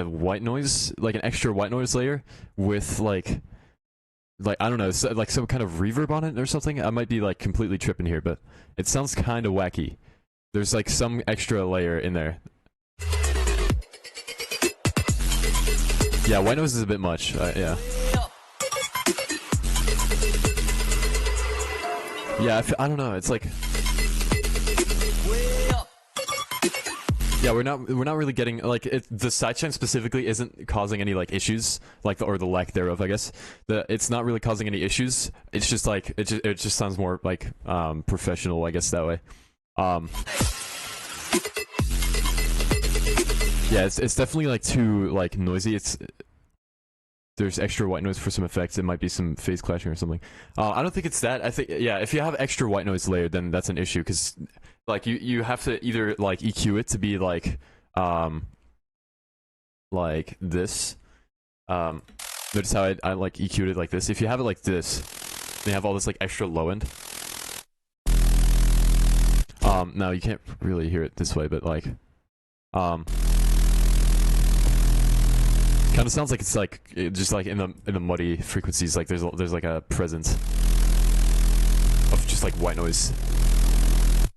white noise, like an extra white noise layer with like I don't know, like some kind of reverb on it or something. I might be like completely tripping here, but it sounds kind of wacky. There's like some extra layer in there. Yeah, white noise is a bit much. Yeah. Yeah, I don't know. It's like. Yeah, we're not really getting like the sidechain specifically isn't causing any like issues, like or the lack thereof, I guess. It's not really causing any issues. It's just like it just sounds more like professional, I guess, that way. Yeah, it's definitely like too like noisy. There's extra white noise for some effects. It might be some phase clashing or something. I don't think it's that. I think, yeah, if you have extra white noise layer, then that's an issue, because like you have to either like EQ it to be like this. Notice how I like EQ'd it like this. If you have it like this, then you have all this like extra low end. Now you can't really hear it this way, but like kind of sounds like it's like just like in the muddy frequencies, like there's like a presence of just like white noise.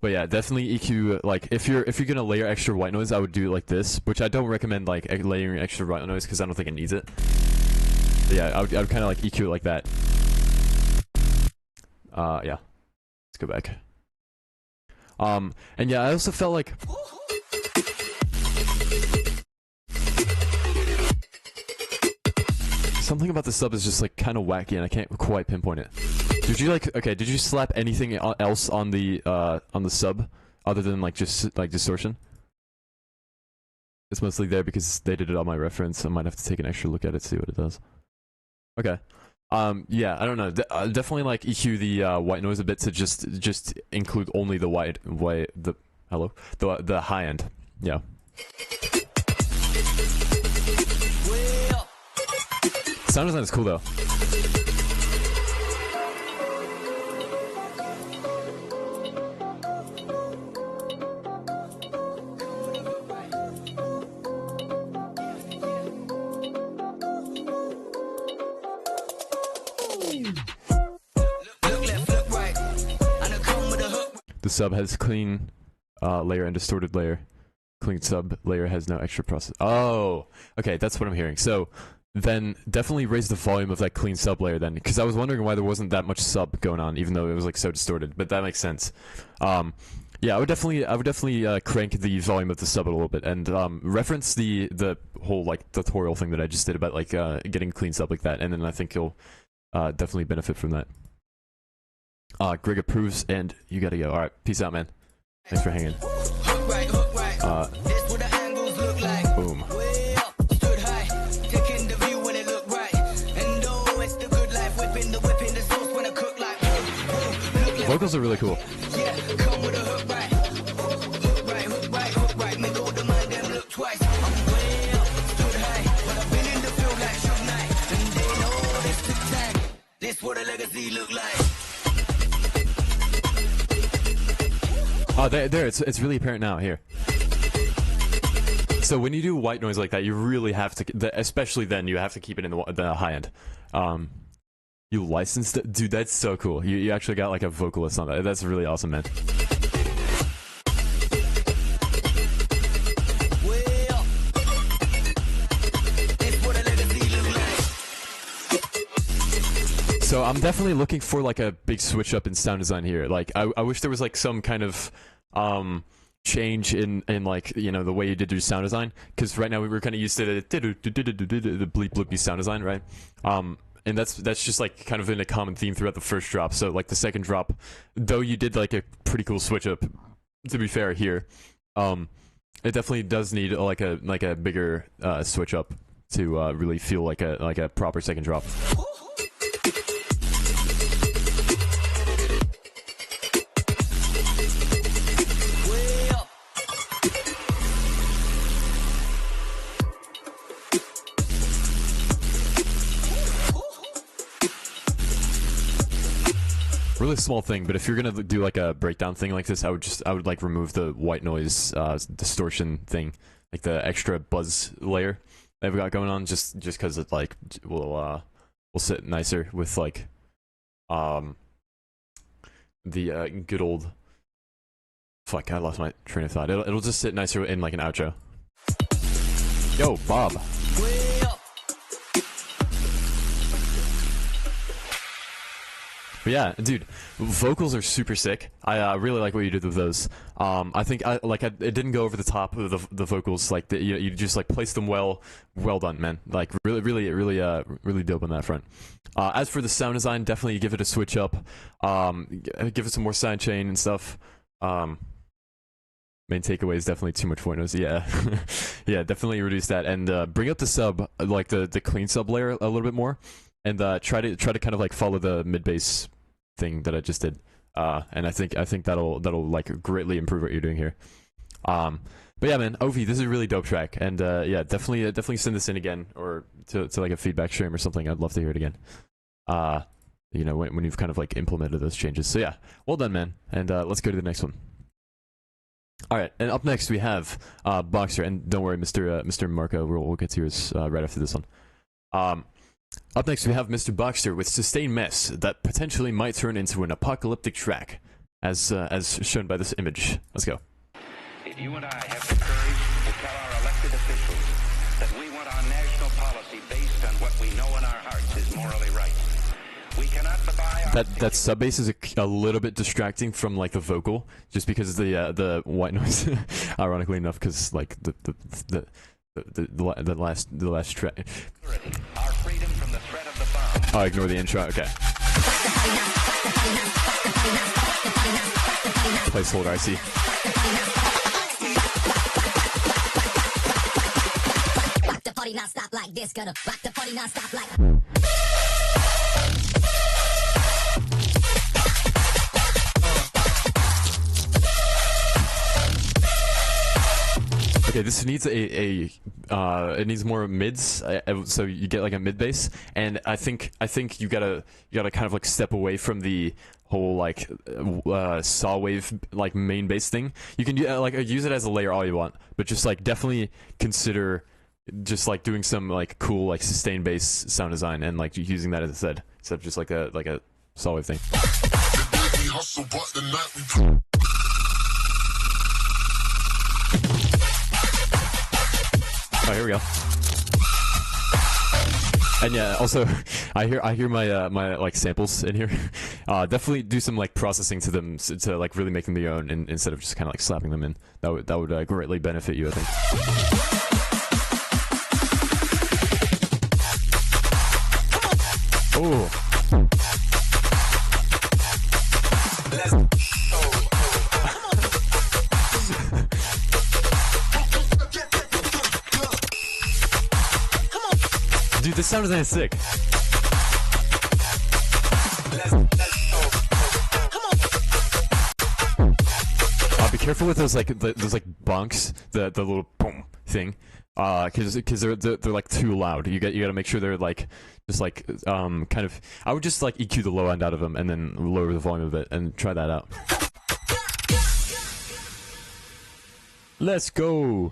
But yeah, definitely EQ, like if you're gonna layer extra white noise, I would do it like this, which I don't recommend like layering extra white noise because I don't think it needs it. But yeah, I would kind of like EQ it like that. Yeah, let's go back. And yeah, I also felt like something about the sub is just like kind of wacky, and I can't quite pinpoint it. Did you like? Okay, did you slap anything else on the sub other than like just like distortion? It's mostly there because they did it on my reference. I might have to take an extra look at it, see what it does. Okay. Yeah, I don't know. Definitely like EQ the white noise a bit to just include only the the high end. Yeah. Sound design is cool though. The sub has clean layer and distorted layer. Clean sub layer has no extra process. Oh, okay, that's what I'm hearing. So then definitely raise the volume of that clean sub layer then, because I was wondering why there wasn't that much sub going on, even though it was like so distorted. But that makes sense. Yeah, I would definitely crank the volume of the sub a little bit, and reference the whole like tutorial thing that I just did about like getting clean sub like that, and then I think you'll definitely benefit from that. Greg approves, and you gotta go. All right, peace out, man. Thanks for hanging. Boom. Vocals are really cool. Oh, there, it's really apparent now, here. So when you do white noise like that, you really have to, especially then, you have to keep it in the high end. You licensed it? Dude, that's so cool. You actually got like a vocalist on that. That's really awesome, man. So I'm definitely looking for like a big switch up in sound design here. Like I wish there was like some kind of change in like, you know, the way you did your sound design, because right now we were kind of used to the bleep bloopy sound design, right? And that's just like kind of in a common theme throughout the first drop. So like the second drop, though you did like a pretty cool switch up, to be fair here, it definitely does need like a bigger switch up to really feel like a proper second drop. Really small thing, but if you're gonna do like a breakdown thing like this, I would like remove the white noise distortion thing, like the extra buzz layer that we've got going on, just because it like will sit nicer with like the good old, fuck, I lost my train of thought. It'll just sit nicer in like an outro. Yo, Bob. But yeah, dude, vocals are super sick. I really like what you did with those. I think it didn't go over the top of the vocals. Like you just like placed them well. Well done, man. Like really dope on that front. As for the sound design, definitely give it a switch up. Give it some more sidechain and stuff. Main takeaway is definitely too much point noise. Yeah, yeah, definitely reduce that and bring up the sub, like the clean sub layer a little bit more, and try to kind of like follow the mid bass thing that I just did. And I think that'll like greatly improve what you're doing here. But yeah, man, Ovi, this is a really dope track, and yeah, definitely send this in again or to like a feedback stream or something. I'd love to hear it again. You know, when you've kind of like implemented those changes. So yeah, well done, man. And let's go to the next one. All right, and up next we have Boxster, and don't worry, Mr. Marco, we'll get to yours right after this one. Up next we have Mr. Boxster with Sustained Mess that potentially might turn into an apocalyptic track, as shown by this image. Let's go. If you and I have the courage to tell our elected officials that we want our national policy based on what we know in our hearts is morally right, we cannot buy our that sub bass is a little bit distracting from like the vocal, just because the white noise. Ironically enough, because like the last track. our freedom from the threat of the bomb. Oh, ignore the intro. Okay. Placeholder, I see. Rock the party non-stop like this, gonna rock the party non-stop like. Okay, this needs it needs more mids, so you get like a mid bass, and I think you gotta kind of like step away from the whole like saw wave like main bass thing. You can like use it as a layer all you want, but just like definitely consider just like doing some like cool like sustained bass sound design and like using that instead of just like a saw wave thing. Oh, here we go. And yeah, also, I hear my my like samples in here. Definitely do some like processing to them to like really make them your own, instead of just kind of like slapping them in. That would greatly benefit you, I think. Oh. Dude, this sound design is sick. Be careful with those like bonks, the little boom thing, because they're like too loud. You gotta make sure they're like just like kind of. I would just like EQ the low end out of them and then lower the volume a bit and try that out. Let's go.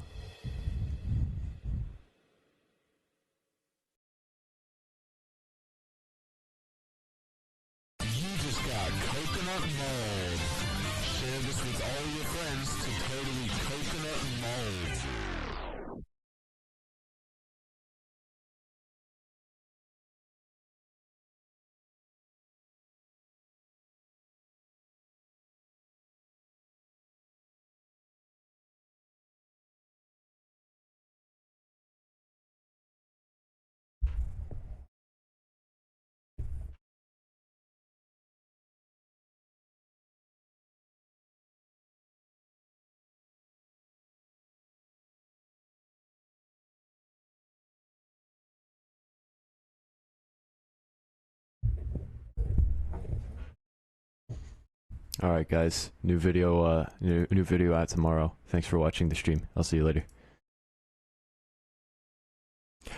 All right, guys. New video out tomorrow. Thanks for watching the stream. I'll see you later.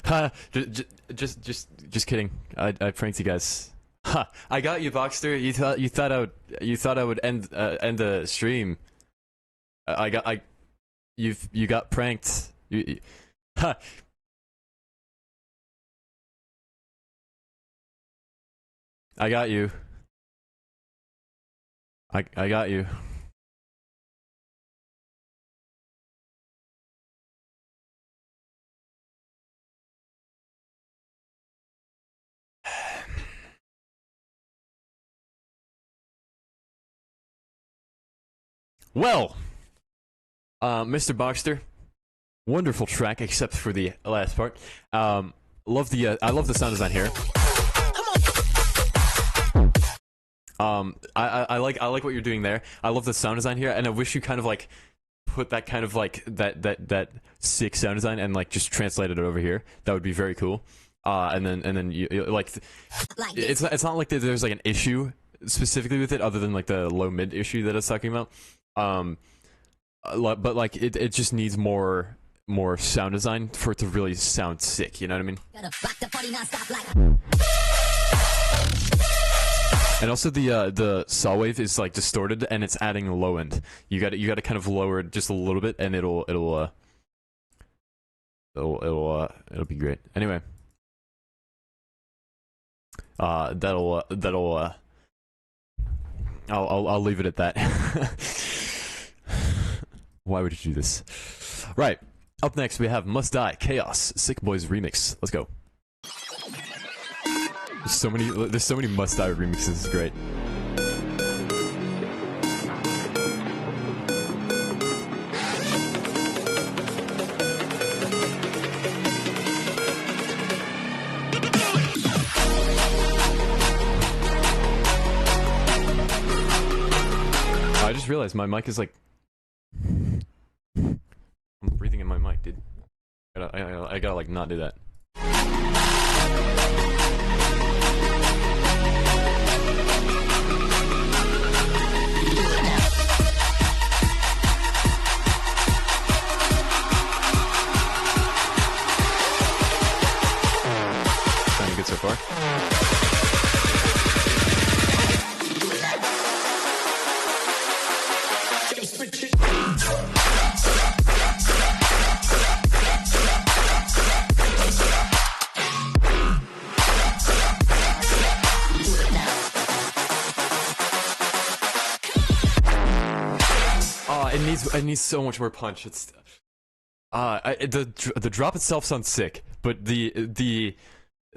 Ha! Just kidding. I pranked you guys. Ha! I got you, Boxster. You thought I would end the stream. You got pranked. Ha! I got you. I got you. Well, Mr. Boxster, wonderful track, except for the last part. I love the sound design here. I like what you're doing there. I love the sound design here, and I wish you kind of like put that kind of like that sick sound design and like just translated it over here, that would be very cool. And then you like it's not like there's like an issue specifically with it other than like the low mid issue that I was talking about. But like it just needs more sound design for it to really sound sick, you know what I mean? Gonna rock the party non-stop like. And also the saw wave is like distorted and it's adding low end. You got to kind of lower it just a little bit and it'll be great. Anyway, I'll leave it at that. Why would you do this? Right. Up next we have Must Die Chaos Sick Boys remix. Let's go. There's so many Must Die remixes. It's great. I just realized my mic is like. I'm breathing in my mic, dude. I gotta like not do that. Sounding good so far. It needs so much more punch. It's the drop itself sounds sick, but the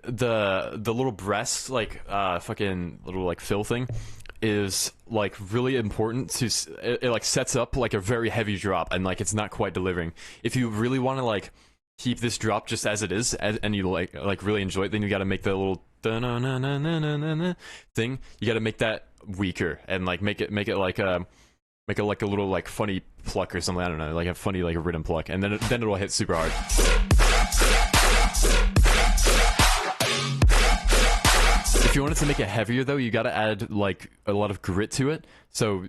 little breast like fucking little like fill thing is like really important to it like sets up like a very heavy drop and like it's not quite delivering. If you really want to like keep this drop just as it is and you like really enjoy it, then you got to make the little thing. You got to make that weaker and like make it like a little like funny pluck or something. I don't know, like a funny like a rhythm pluck, and then it'll hit super hard. If you wanted to make it heavier though, you gotta add like a lot of grit to it. So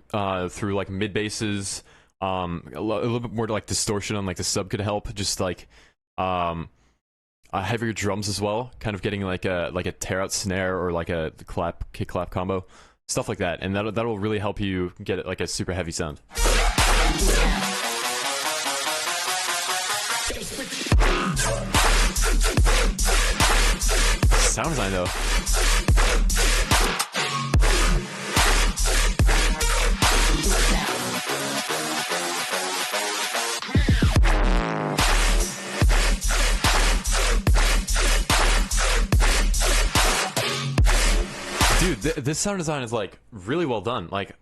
through like mid basses, a little bit more like distortion on like the sub could help. Just like heavier drums as well, kind of getting like a tear out snare or like a kick clap combo. Stuff like that, and that'll really help you get it like a super heavy sound. Sound design though. Dude, this sound design is like really well done. Like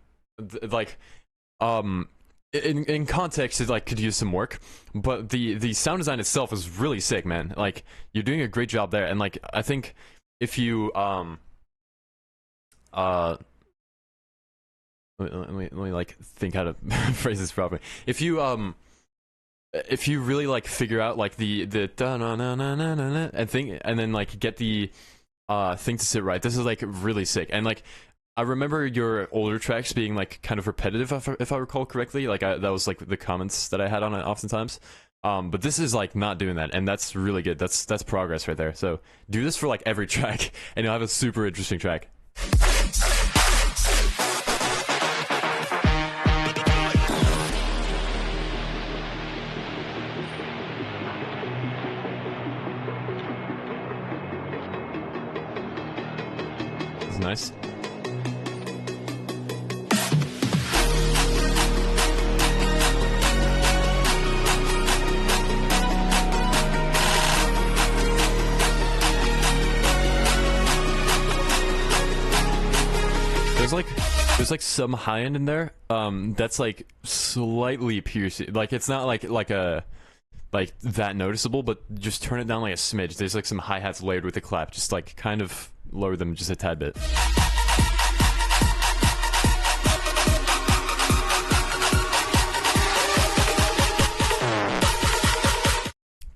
in context, it like could use some work, but the sound design itself is really sick, man. Like you're doing a great job there, and like I think if you let me like think how to phrase this properly. If you really like figure out like the and thing, and then like get the thing to sit right, this is like really sick. And like I remember your older tracks being like kind of repetitive if I recall correctly. Like that was like the comments that I had on it oftentimes. But this is like not doing that, and that's really good. That's progress right there. So do this for like every track and you'll have a super interesting track. Nice. There's like some high end in there that's like slightly piercing. Like it's not like that noticeable, but just turn it down like a smidge. There's like some hi-hats layered with the clap, just like kind of lower them just a tad bit.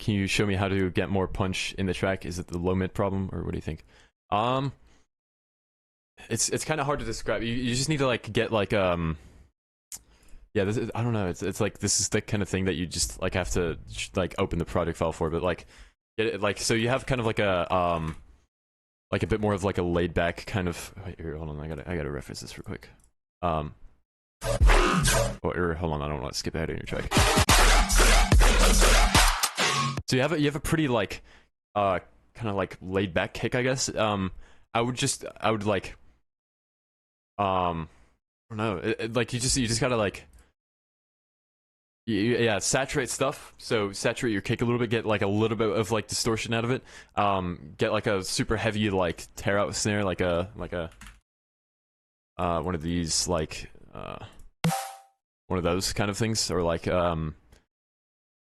can you show me how to get more punch in the track? Is it the low mid problem, or what do you think? It's kind of hard to describe. You just need to like get like yeah, I don't know. It's like this is the kind of thing that you just like have to like open the project file for, but like get it like so you have kind of like a bit more of like a laid back kind of. Wait, here, hold on. I gotta reference this real quick. Hold on. I don't want to skip ahead in your track. So you have a pretty like kind of like laid back kick, I guess. I would like I don't know. Like you just gotta like. Yeah, saturate stuff. So saturate your kick a little bit, get like a little bit of like distortion out of it. Get like a super heavy like tear out snare, like a one of these like one of those kind of things, or like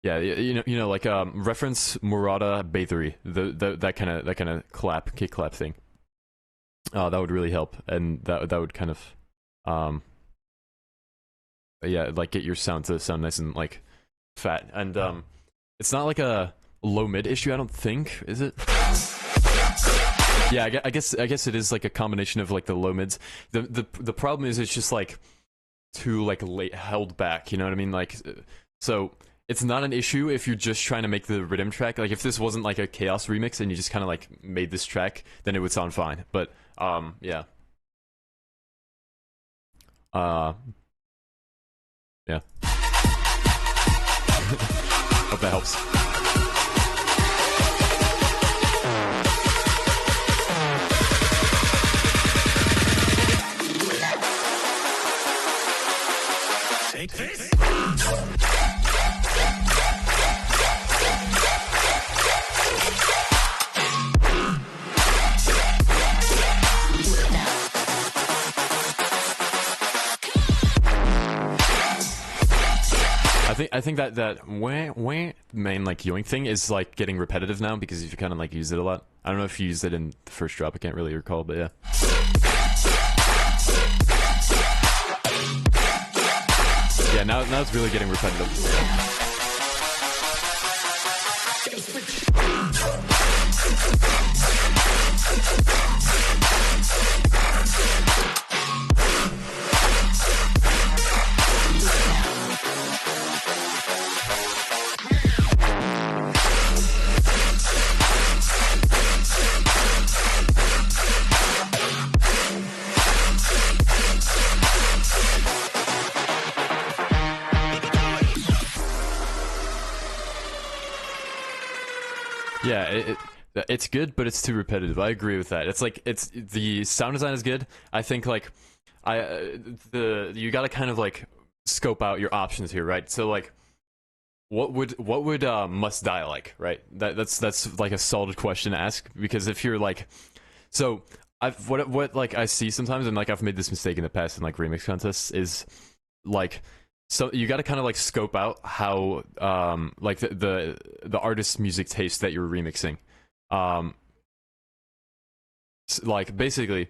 yeah, you know like reference Murata Bathery, that kind of kick clap thing. That would really help, and that would kind of yeah, like get your sound to sound nice and like fat. And it's not like a low mid issue, I don't think, is it? Yeah, I guess it is like a combination of like the low mids. The problem is it's just like too like late held back, you know what I mean? Like so it's not an issue if you're just trying to make the rhythm track. Like if this wasn't like a chaos remix and you just kind of like made this track, then it would sound fine. But yeah. Yeah. Hope that helps. Take this. I think that wah main like yoink thing is like getting repetitive now because you kind of like use it a lot. I don't know if you used it in the first drop. I can't really recall, but yeah. Yeah, now it's really getting repetitive. Yeah, it's good, but it's too repetitive. I agree with that. It's like the sound design is good. I think like you gotta kind of like scope out your options here, right? So like, what would Must Die like, right? That's like a solid question to ask, because if you're like, so what like I see sometimes, and like I've made this mistake in the past in like remix contests, is like, so you got to kind of like scope out how like the artist's music taste that you're remixing. Like basically,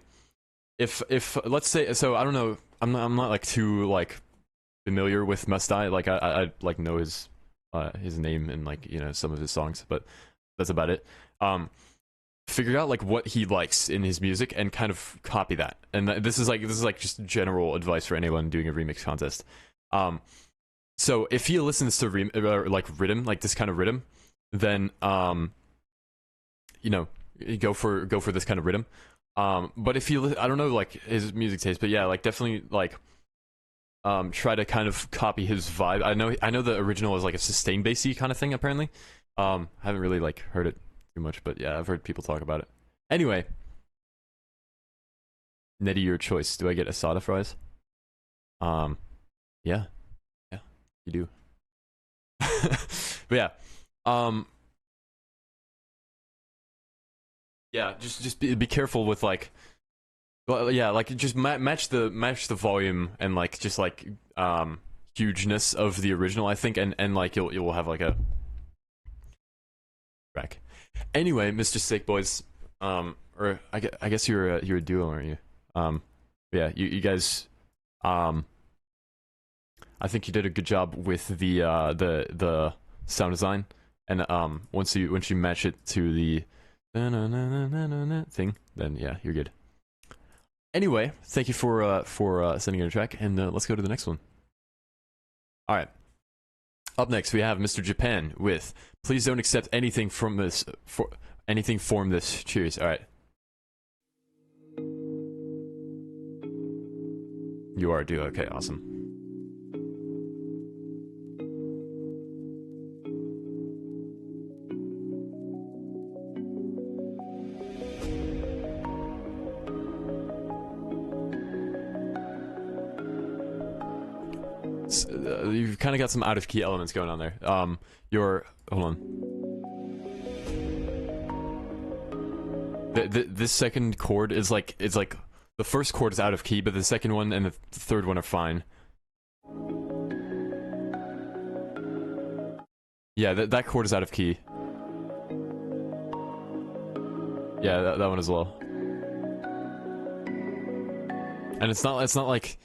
if let's say, so I don't know, I'm not like too like familiar with Must Die. Like I like know his name and like, you know, some of his songs, but that's about it. Figure out like what he likes in his music and kind of copy that. And this is like just general advice for anyone doing a remix contest. So if he listens to like rhythm, like this kind of rhythm, then you know, go for this kind of rhythm. But if you, I don't know like his music taste, but yeah, like definitely like try to kind of copy his vibe. I know the original is like a sustained bassy kind of thing apparently. I haven't really like heard it too much, but yeah, I've heard people talk about it. Anyway, Nettie, your choice. Do I get asada fries? Yeah, you do. But yeah, yeah, just be careful with like, well, yeah, like just match the volume and like just like hugeness of the original, I think, and like you'll have like a track. Anyway, Mr. Sick Boys, or I guess you're a duo, aren't you? Yeah, you guys, I think you did a good job with the sound design and once you match it to the thing, then yeah, you're good. Anyway, thank you for sending in a track, and let's go to the next one. All right. Up next, we have Mr. Japan with "Please Don't Accept Anything from This Anything From This." Cheers. All right. You are, dude. Okay, awesome. You've kind of got some out of key elements going on there. Hold on. This second chord is like, it's like the first chord is out of key, but the second one and the third one are fine. Yeah, that chord is out of key. Yeah, that one as well. And it's not like,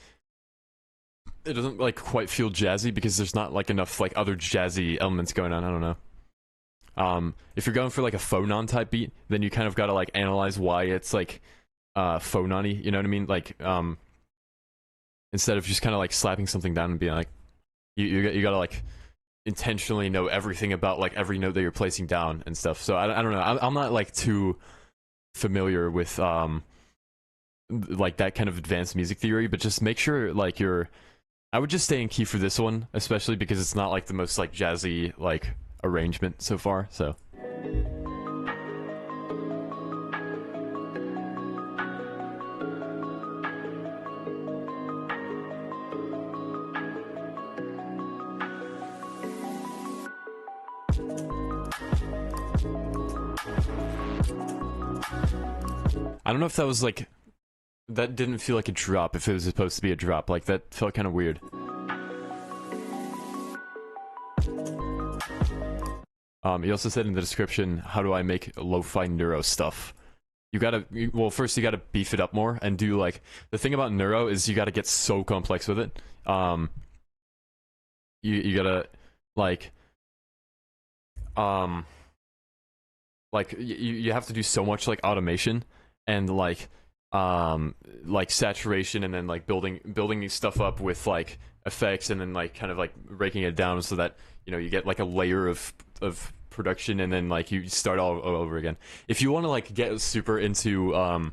it doesn't like quite feel jazzy because there's not like enough like other jazzy elements going on. I don't know. If you're going for like a phonon type beat, then you kind of gotta like analyze why it's like phonony, you know what I mean? Like instead of just kind of like slapping something down and being like, you gotta like intentionally know everything about like every note that you're placing down and stuff. So I don't know. I'm not like too familiar with like that kind of advanced music theory, but just make sure like I would just stay in key for this one, especially because it's not like the most like jazzy like arrangement so far, so. I don't know if that was like, that didn't feel like a drop, if it was supposed to be a drop. Like, that felt kind of weird. He also said in the description, how do I make lo-fi neuro stuff? You gotta, well, first you gotta beef it up more and do like, the thing about neuro is you gotta get so complex with it. You gotta, like you have to do so much like automation and like saturation, and then like building stuff up with like effects, and then like kind of like breaking it down so that, you know, you get like a layer of production, and then like you start all over again. If you want to like get super into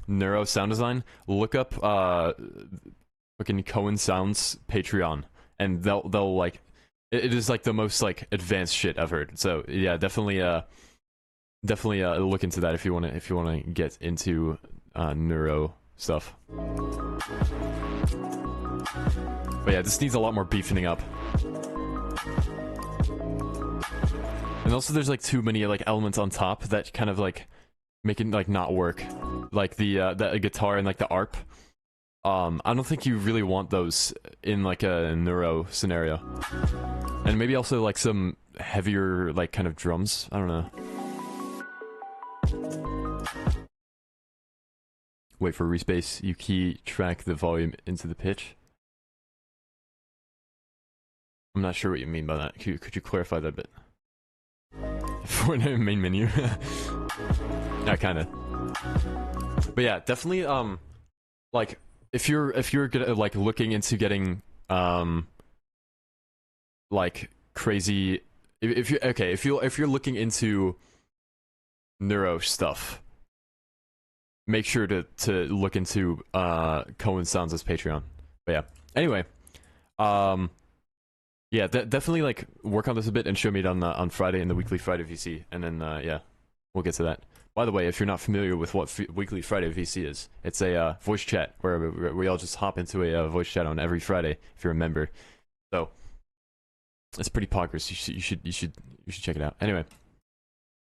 neuro sound design, look up fucking Cohen Sounds Patreon, and they'll like, it is like the most like advanced shit I've heard. So yeah, definitely look into that if you want to get into neuro stuff. But yeah, this needs a lot more beefing up. And also there's like too many like elements on top that kind of like make it like not work. Like the guitar and like the arp. I don't think you really want those in like a neuro scenario. And maybe also like some heavier like kind of drums. I don't know. Wait for respace. You key track the volume into the pitch. I'm not sure what you mean by that. Could you clarify that a bit? For the main menu. Yeah, kinda. But yeah, definitely like if you're gonna, like looking into getting like crazy, if you're looking into neuro stuff, make sure to look into Cohen Sounds as Patreon. But yeah, anyway, yeah, definitely like work on this a bit and show me it on Friday in the Weekly Friday VC, and then yeah, we'll get to that. By the way, if you're not familiar with what Weekly Friday VC is, it's a voice chat where we all just hop into a voice chat on every Friday if you're a member. So it's pretty poggers. You should check it out. Anyway,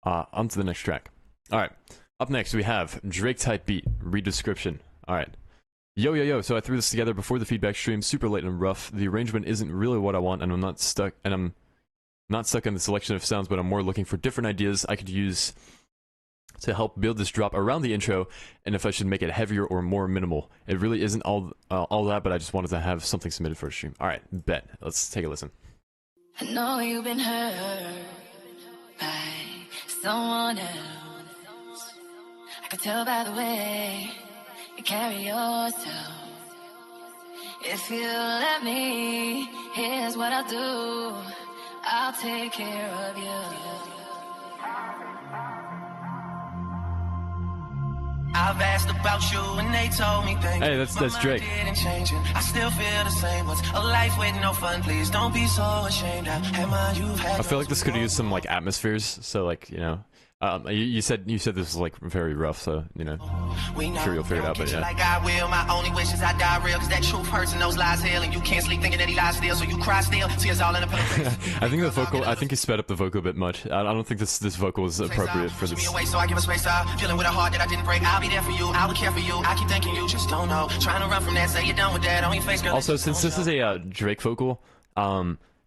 on to the next track. All right, up next we have Drake type beat, read description. All right. Yo, so I threw this together before the feedback stream, super late and rough. The arrangement isn't really what I want, and I'm not stuck on the selection of sounds, but I'm more looking for different ideas I could use to help build this drop around the intro, and if I should make it heavier or more minimal. It really isn't all that, but I just wanted to have something submitted for a stream. All right, bet. Let's take a listen. I know you've been hurt. by someone else. I could tell by the way you carry yourself. If you let me, here's what I'll do. I'll take care of you. I've asked about you and they told me things. Hey, that's Drake. Didn't change it. I still feel the same. What's a life with no fun? Please don't be so ashamed. I feel like this could use some like atmospheres. So like, you know, you said this was like very rough. So you know, I'm sure you'll figure it out. But yeah. Like I will. My only wish is I die real. Cause that truth hurts and those lies heal. And you can't sleep thinking that he lies still. So you cry still. Tears all in the pillow. I think the vocal. I think he sped up the vocal a bit much. I don't think this vocal is appropriate for this. So I give a space out. Feeling with a heart that I didn't break. I'll be there for you. I would care for you. I keep thinking you just don't know. Trying to run from that. Say you're done with that. On your face, girl. Also, since this is a Drake vocal,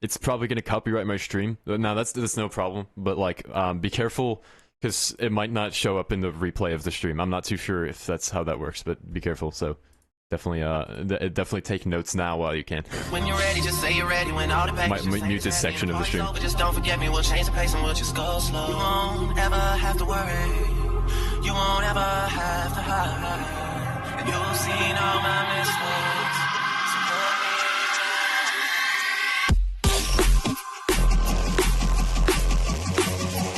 it's probably gonna copyright my stream. Now that's no problem. But like, be careful. Because it might not show up in the replay of the stream. I'm not too sure if that's how that works, but be careful. So definitely take notes now while you can. When you're ready, just say you're ready. When all the Might mute this section of the stream. Just don't forget me. We'll change the pace and we'll just go slow. You won't ever have to worry. You won't ever have to hide. You've seen all my mistakes.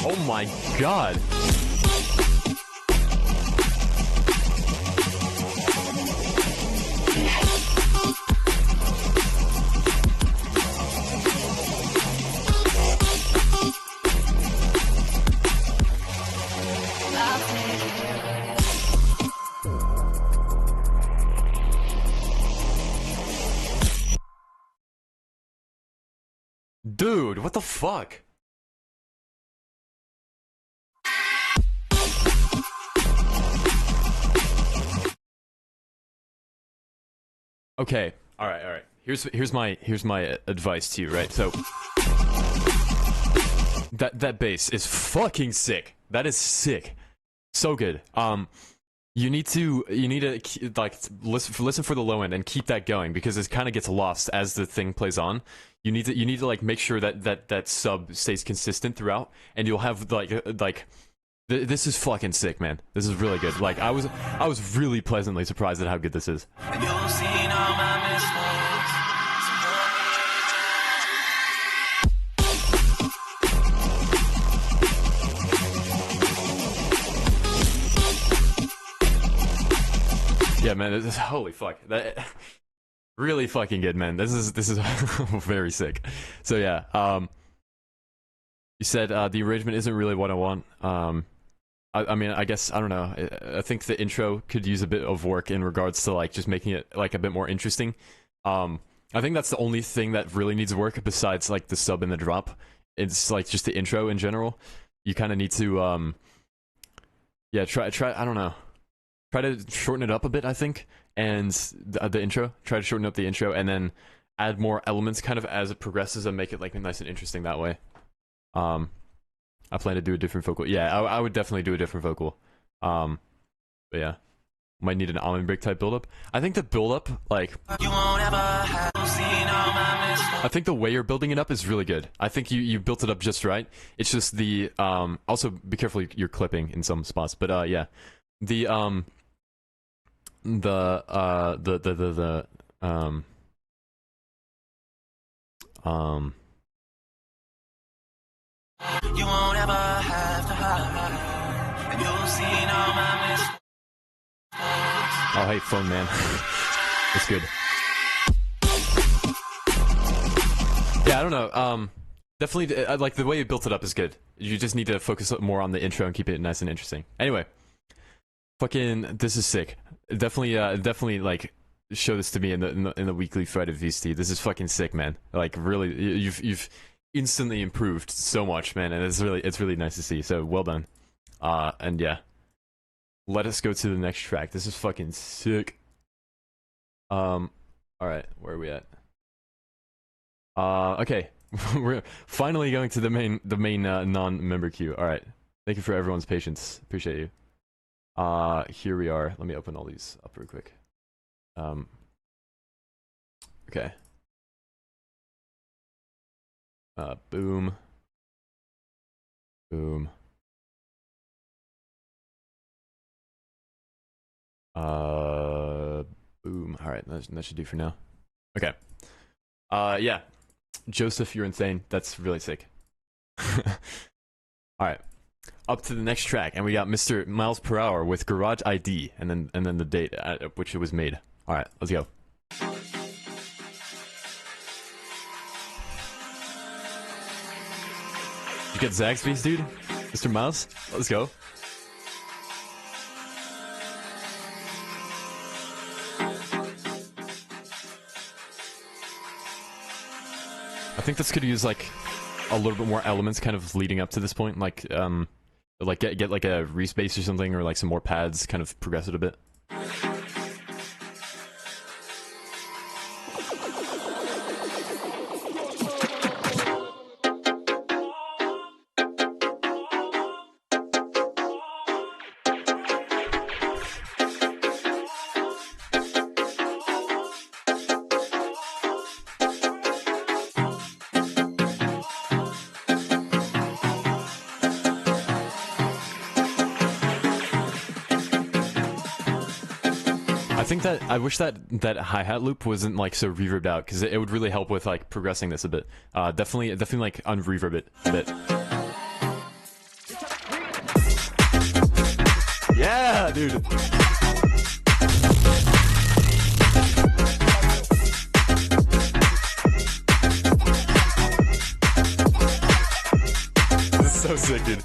Oh my god. Dude, what the fuck? Okay, all right. Here's my advice to you, right? So that bass is fucking sick. That is sick, so good. You need to like listen for the low end and keep that going because it kind of gets lost as the thing plays on. You need to like make sure that sub stays consistent throughout, and you'll have like. This is fucking sick, man. This is really good. Like I was really pleasantly surprised at how good this is. You've seen all my mistakes. Yeah, man. This is, holy fuck. That really fucking good, man. This is very sick. So yeah. You said the arrangement isn't really what I want. I mean, I guess, I don't know. I think the intro could use a bit of work in regards to, like, just making it, like, a bit more interesting. I think that's the only thing that really needs work besides, like, the sub and the drop. It's, like, just the intro in general. You kind of need to, yeah, try, I don't know. Try to shorten it up a bit, I think. And the intro. Try to shorten up the intro and then add more elements kind of as it progresses and make it, like, nice and interesting that way. I plan to do a different vocal. Yeah, I would definitely do a different vocal. But yeah, might need an almond break type build up. I think the build up, like, I think the way you're building it up is really good. I think you built it up just right. It's just the also be careful you're clipping in some spots. But yeah, the You won't ever have to hide. You've seen all my mistakes. Oh, hey, phone man. It's good. Yeah, I don't know. Definitely, like, the way you built it up is good. You just need to focus more on the intro and keep it nice and interesting. Anyway. Fucking, this is sick. Definitely, like, show this to me in the weekly thread of VST. This is fucking sick, man. Like, really, you've instantly improved so much, man, and it's really nice to see. So well done. And yeah, let us go to the next track. This is fucking sick. All right, where are we at? Okay, we're finally going to the main non-member queue. All right, thank you for everyone's patience. Appreciate you. Here we are. Let me open all these up real quick. Okay. Boom. Boom. Boom. All right, that should do for now. Okay. Yeah. Joseph, you're insane. That's really sick. All right. Up to the next track, and we got Mr. Miles Per Hour with Garage ID, and then the date at which it was made. All right, let's go. You get Zaxby's, dude? Mr. Miles? Let's go. I think this could use like a little bit more elements kind of leading up to this point, like get like a Reese bass or something, or like some more pads, kind of progress it a bit. I wish that hi-hat loop wasn't like so reverbed out, because it would really help with like progressing this a bit. Definitely like unreverb it a bit. Yeah, dude. This is so sick, dude.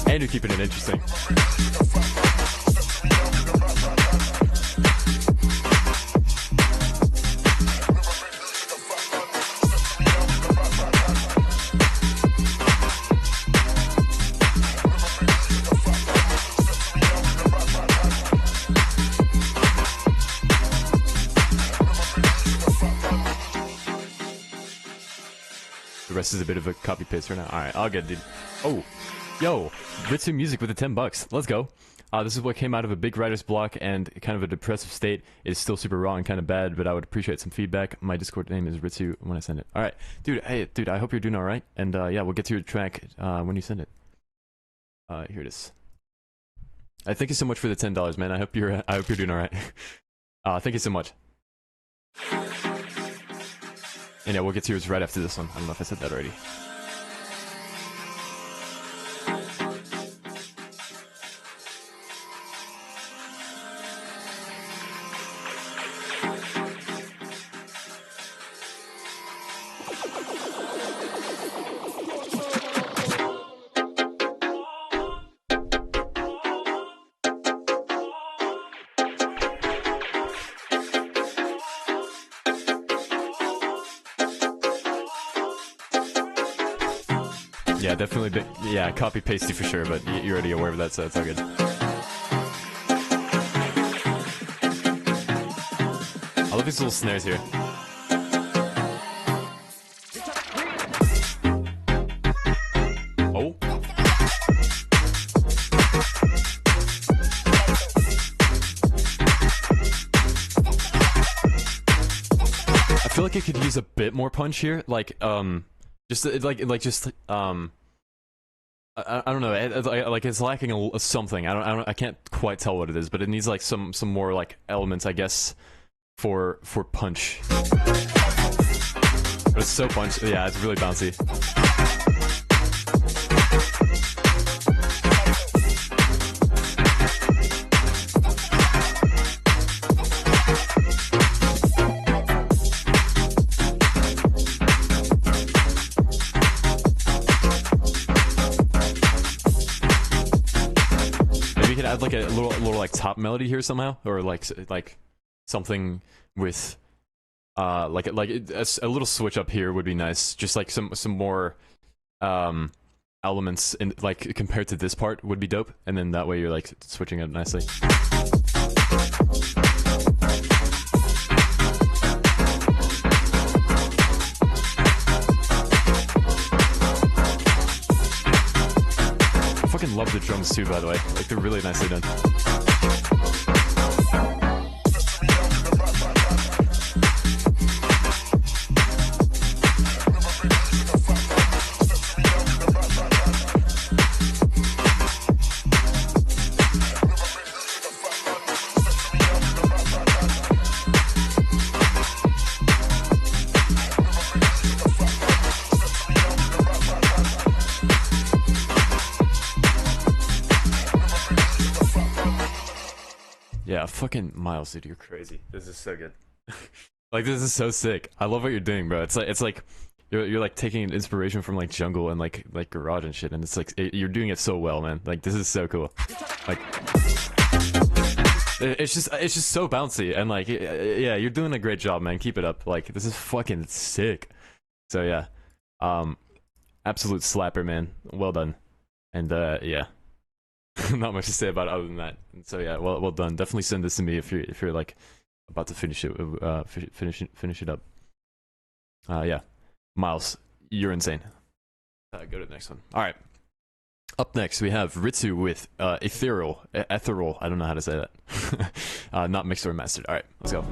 And you're keeping it interesting. The rest is a bit of a copy paste right now. Alright, I'll get it, dude. Oh. Yo, Ritsu music with the $10. Let's go. This is what came out of a big writer's block and kind of a depressive state. It is still super raw and kind of bad, but I would appreciate some feedback. My Discord name is Ritsu when I send it. All right, dude. Hey, dude. I hope you're doing all right. And yeah, we'll get to your track when you send it. Here it is. Thank you so much for the $10, man. I hope you're doing all right. Thank you so much. And yeah, we'll get to yours right after this one. I don't know if I said that already. Yeah, definitely. Yeah, copy pasty for sure, but you're already aware of that, so it's all good. I love these little snares here. Oh. I feel like it could use a bit more punch here, like just I don't know, like it's lacking something. I can't quite tell what it is, but it needs like some more like elements, I guess, for punch. But it's so punch. Yeah, it's really bouncy. we could add like a little like top melody here somehow, or like something with a little switch up here would be nice. Just like some more elements in like compared to this part would be dope, and then that way you're like switching it nicely. I fucking love the drums too, by the way. Like they're really nicely done. Yeah, fucking Miles, dude, you're crazy. This is so good. Like, this is so sick. I love what you're doing, bro. It's like you're like taking inspiration from like jungle and like garage and shit, and it's like you're doing it so well, man. Like, this is so cool. Like, it's just so bouncy, and like, yeah, you're doing a great job, man. Keep it up. Like, this is fucking sick. So yeah, absolute slapper, man. Well done. And yeah. Not much to say about it other than that. And so yeah, well done. Definitely send this to me if you're like about to finish it finish it up. Yeah, Miles, you're insane. Go to the next one. All right. Up next we have Ritsu with ethereal. I don't know how to say that. Not mixed or mastered. All right, let's go.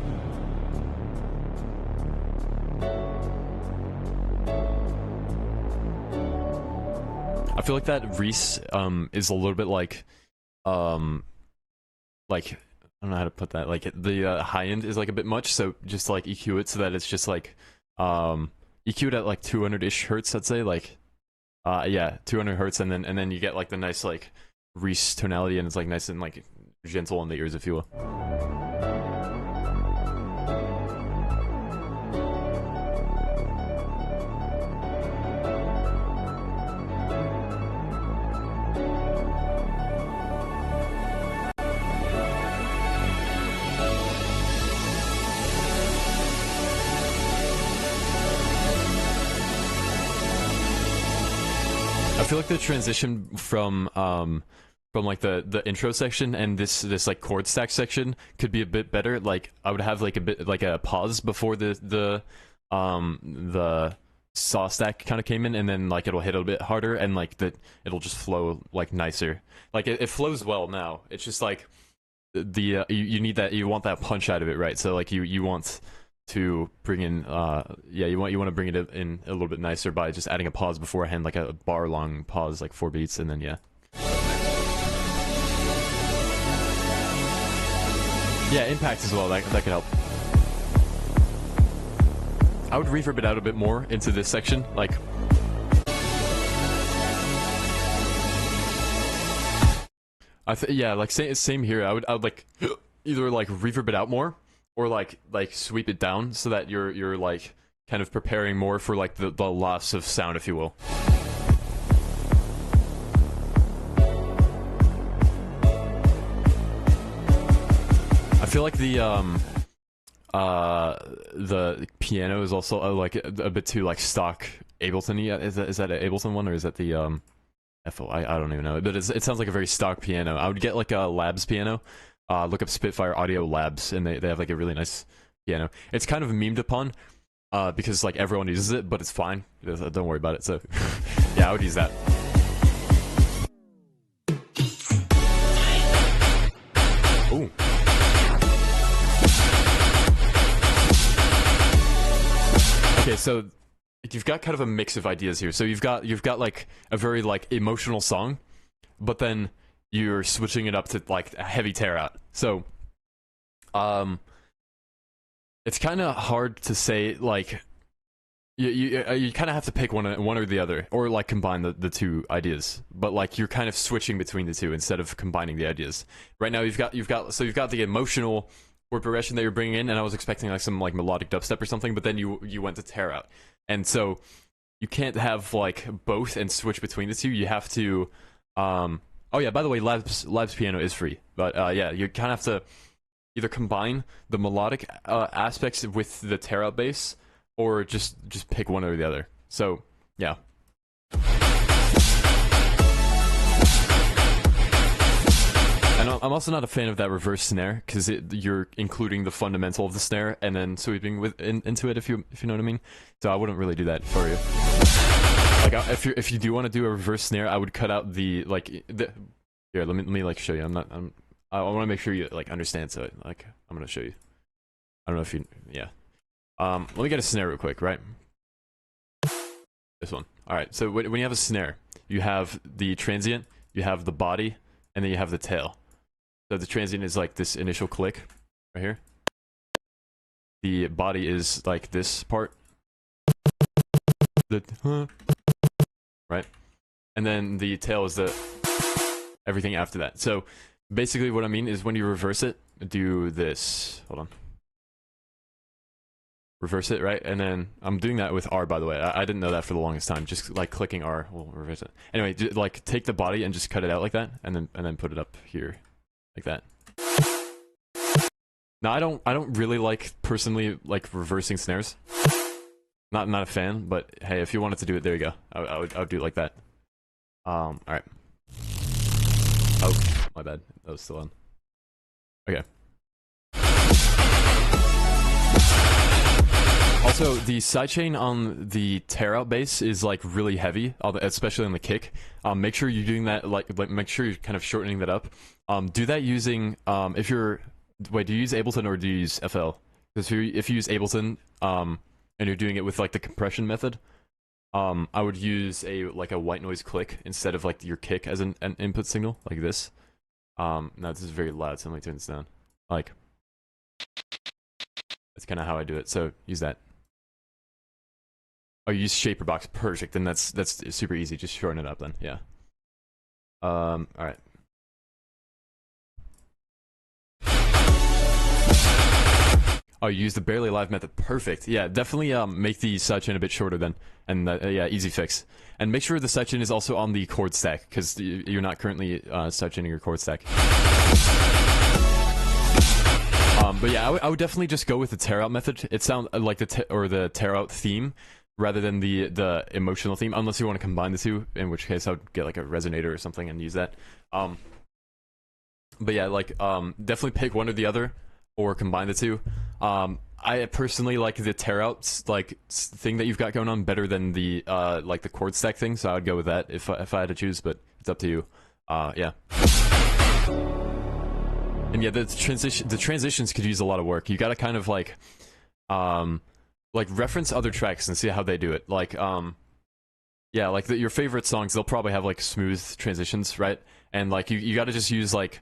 I feel like that Reese is a little bit like I don't know how to put that, like the high end is like a bit much, so just like EQ it so that it's just like EQ it at like 200-ish hertz, I'd say, like yeah, 200 hertz, and then you get like the nice like Reese tonality, and it's like nice and like gentle on the ears, if you will. I feel like the transition from like the intro section and this like chord stack section could be a bit better. Like, I would have like a bit like a pause before the saw stack kind of came in, and then like it'll hit a bit harder, and like it'll just flow like nicer. Like it flows well now. It's just like the you need that, you want that punch out of it, right? So like you want to bring in yeah, you want to bring it in a little bit nicer by just adding a pause beforehand, like a bar long pause, like 4 beats, and then yeah. Yeah, impact as well, that could help. I would reverb it out a bit more into this section, like yeah, like same here. I would like either like reverb it out more, or like sweep it down so that you're like kind of preparing more for like the loss of sound, if you will. I feel like the piano is also like a bit too like stock Ableton-y. Is that an Ableton one, or is that the FO? I don't even know, but it sounds like a very stock piano. I would get like a Labs piano. Look up Spitfire Audio Labs, and they have like a really nice piano. It's kind of memed upon because like everyone uses it, but it's fine. Don't worry about it. So yeah, I would use that. Ooh. Okay, so you've got kind of a mix of ideas here. So you've got like a very like emotional song, but then you're switching it up to like a heavy tear out. So it's kind of hard to say, like you kind of have to pick one or the other, or like combine the two ideas, but like you're kind of switching between the two instead of combining the ideas. Right now you've got the emotional chord progression that you're bringing in, and I was expecting like some like melodic dubstep or something, but then you went to tear out, and so you can't have like both and switch between the two. You have to Oh yeah, by the way, Labs piano is free, but yeah, you kind of have to either combine the melodic aspects with the tear out bass, or just pick one or the other. So yeah. And I'm also not a fan of that reverse snare, because you're including the fundamental of the snare and then sweeping into it, if you know what I mean. So I wouldn't really do that for you. Like if you do want to do a reverse snare, I would cut out the here. Let me like show you. I want to make sure you like understand. So like I'm gonna show you. I don't know if you let me get a snare real quick, right? This one. All right. So when you have a snare, you have the transient, you have the body, and then you have the tail. So the transient is like this initial click right here. The body is like this part. Right? And then the tail is the everything after that. So basically what I mean is when you reverse it, do this. Hold on. Reverse it, right? And then I'm doing that with R, by the way. I didn't know that for the longest time. Just like clicking R will reverse it. Anyway, like take the body and just cut it out like that, and then put it up here. Like that. Now I don't really like personally like reversing snares. Not a fan, but hey, if you wanted to do it, there you go. I would do it like that. All right. Oh, my bad. That was still on. Okay. Also, the sidechain on the tear out bass is like really heavy, especially on the kick. Make sure you're doing that, like make sure you're kind of shortening that up. Do that using if you're do you use Ableton or do you use FL? Because if you use Ableton and you're doing it with like the compression method, I would use a white noise click instead of like your kick as an input signal like this. Now this is very loud, so let me turn this down. Like that's kind of how I do it. So use that. Oh, you use shaper box, perfect. Then that's super easy. Just shorten it up then. Yeah. All right. Oh, you use the barely live method, perfect. Yeah, definitely make the sidechain a bit shorter then, and yeah, easy fix. And make sure the sidechain is also on the chord stack, because you're not currently sidechaining your chord stack. But yeah, I would definitely just go with the tear out method. It sounds like the tear out theme rather than the emotional theme, unless you want to combine the two, in which case I would get like a resonator or something and use that. But yeah, like definitely pick one or the other, or combine the two. I personally like the tear outs like thing that you've got going on better than the like the chord stack thing, so I would go with that if I had to choose, but it's up to you. Yeah. And yeah, the transitions could use a lot of work. You gotta kind of like reference other tracks and see how they do it. Like yeah, like your favorite songs, they'll probably have like smooth transitions, right? And like you gotta just use like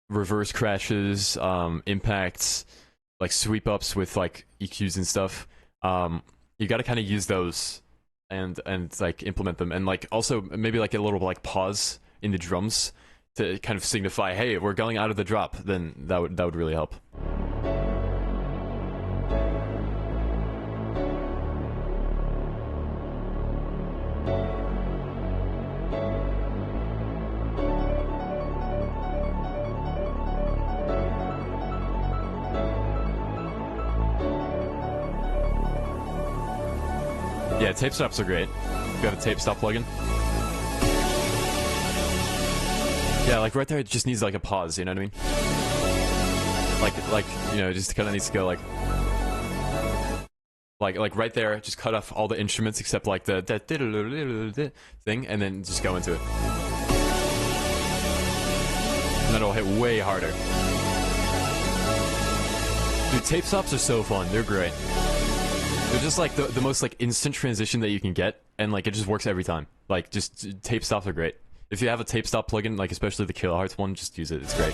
reverse crashes, impacts, like sweep ups with like EQs and stuff. You gotta kind of use those and like implement them, and like also maybe like a little like pause in the drums to kind of signify, hey, we're going out of the drop. Then that would really help. Yeah, tape stops are great. If you have a tape stop plugin. Yeah, like right there, it just needs like a pause. You know what I mean? Like you know, just kind of needs to go like right there. Just cut off all the instruments except like the thing, and then just go into it. And then it'll hit way harder. Dude, tape stops are so fun. They're great. They're just like the most like instant transition that you can get, and like it just works every time. Like just tape stops are great. If you have a tape stop plugin, like especially the Kilohertz one, just use it. It's great.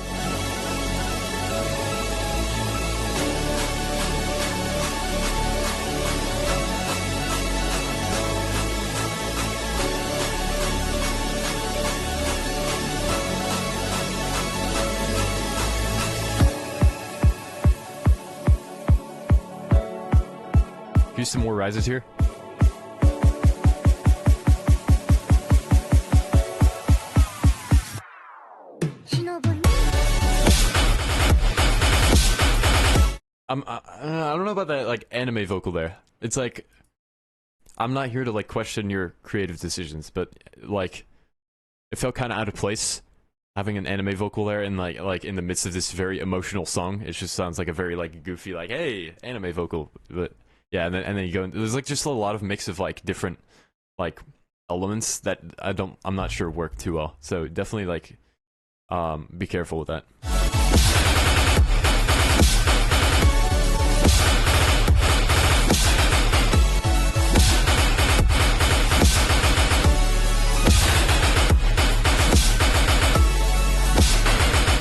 Use some more risers here. I don't know about that like anime vocal there. It's like I'm not here to like question your creative decisions, but like it felt kind of out of place having an anime vocal there and like in the midst of this very emotional song. It just sounds like a very like goofy like hey anime vocal, but yeah, and then you go. There's like just a lot of mix of like different like elements that I'm not sure work too well. So definitely like be careful with that.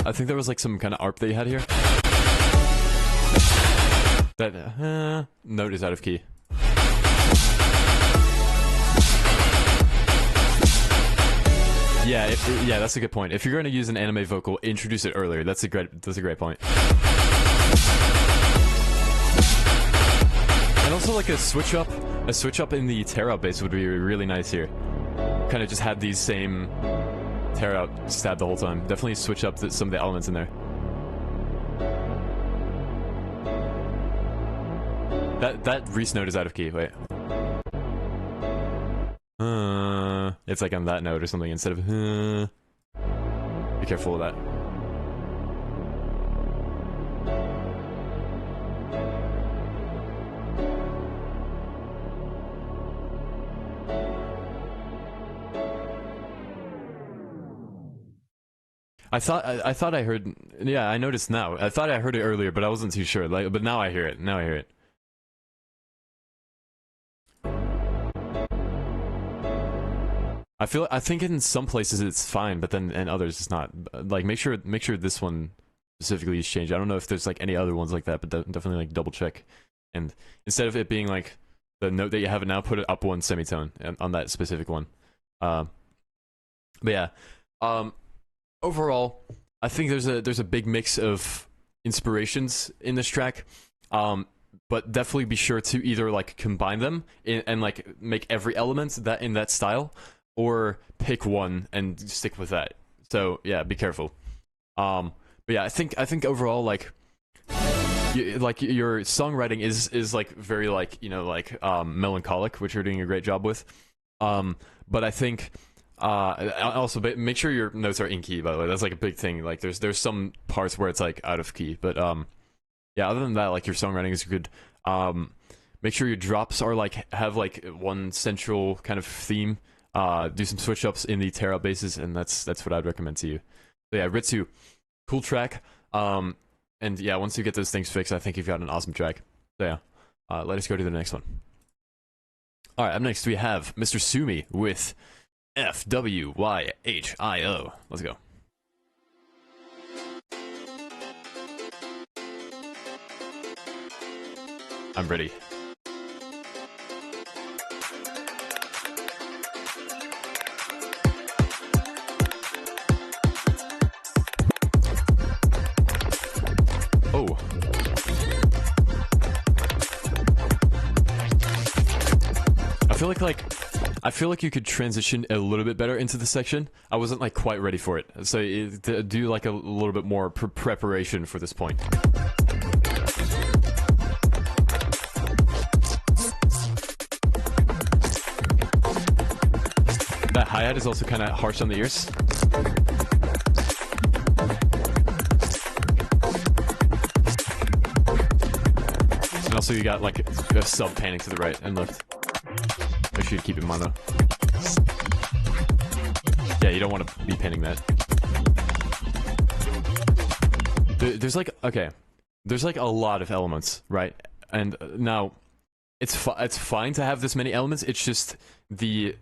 I think there was like some kind of ARP that you had here. That note is out of key. Yeah, yeah, that's a good point. If you're going to use an anime vocal, introduce it earlier. That's a great point. And also like a switch up in the tear out bass would be really nice here. Kind of just had these same tear out stab the whole time. Definitely switch up some of the elements in there. That Reese note is out of key. Wait. It's like on that note or something instead of Be careful with that. I thought I heard. Yeah, I noticed now. I thought I heard it earlier, but I wasn't too sure. Like, but now I hear it. Now I hear it. I think in some places it's fine, but then in others it's not. Like make sure this one specifically is changed. I don't know if there's like any other ones like that, but definitely like double check. And instead of it being like the note that you have it now, put it up one semitone on that specific one. But yeah. Overall, I think there's a big mix of inspirations in this track. But definitely be sure to either like combine them and like make every element that in that style, or pick one and stick with that. So yeah, be careful. But yeah, I think overall like your songwriting is like very like like melancholic, which you're doing a great job with. But I think also make sure your notes are in key. By the way, that's like a big thing. Like there's some parts where it's like out of key, but yeah, other than that, like your songwriting is good. Make sure your drops are like have like one central kind of theme. Do some switch ups in the tear out basses, and that's what I'd recommend to you. So yeah, Ritsu, cool track. And yeah, once you get those things fixed, I think you've got an awesome track. So yeah, let us go to the next one. All right, up next we have Mr. Sumi with FWYHIO. Let's go. I'm ready. Oh. I feel like you could transition a little bit better into the section. I wasn't like quite ready for it, so do like a little bit more preparation for this point. That hi-hat is also kind of harsh on the ears. And also you got like a sub panning to the right and left. Make sure you keep in mind though. Yeah, you don't want to be panning that. There's like, okay. There's like a lot of elements, right? And now, it's fine to have this many elements, it's just there's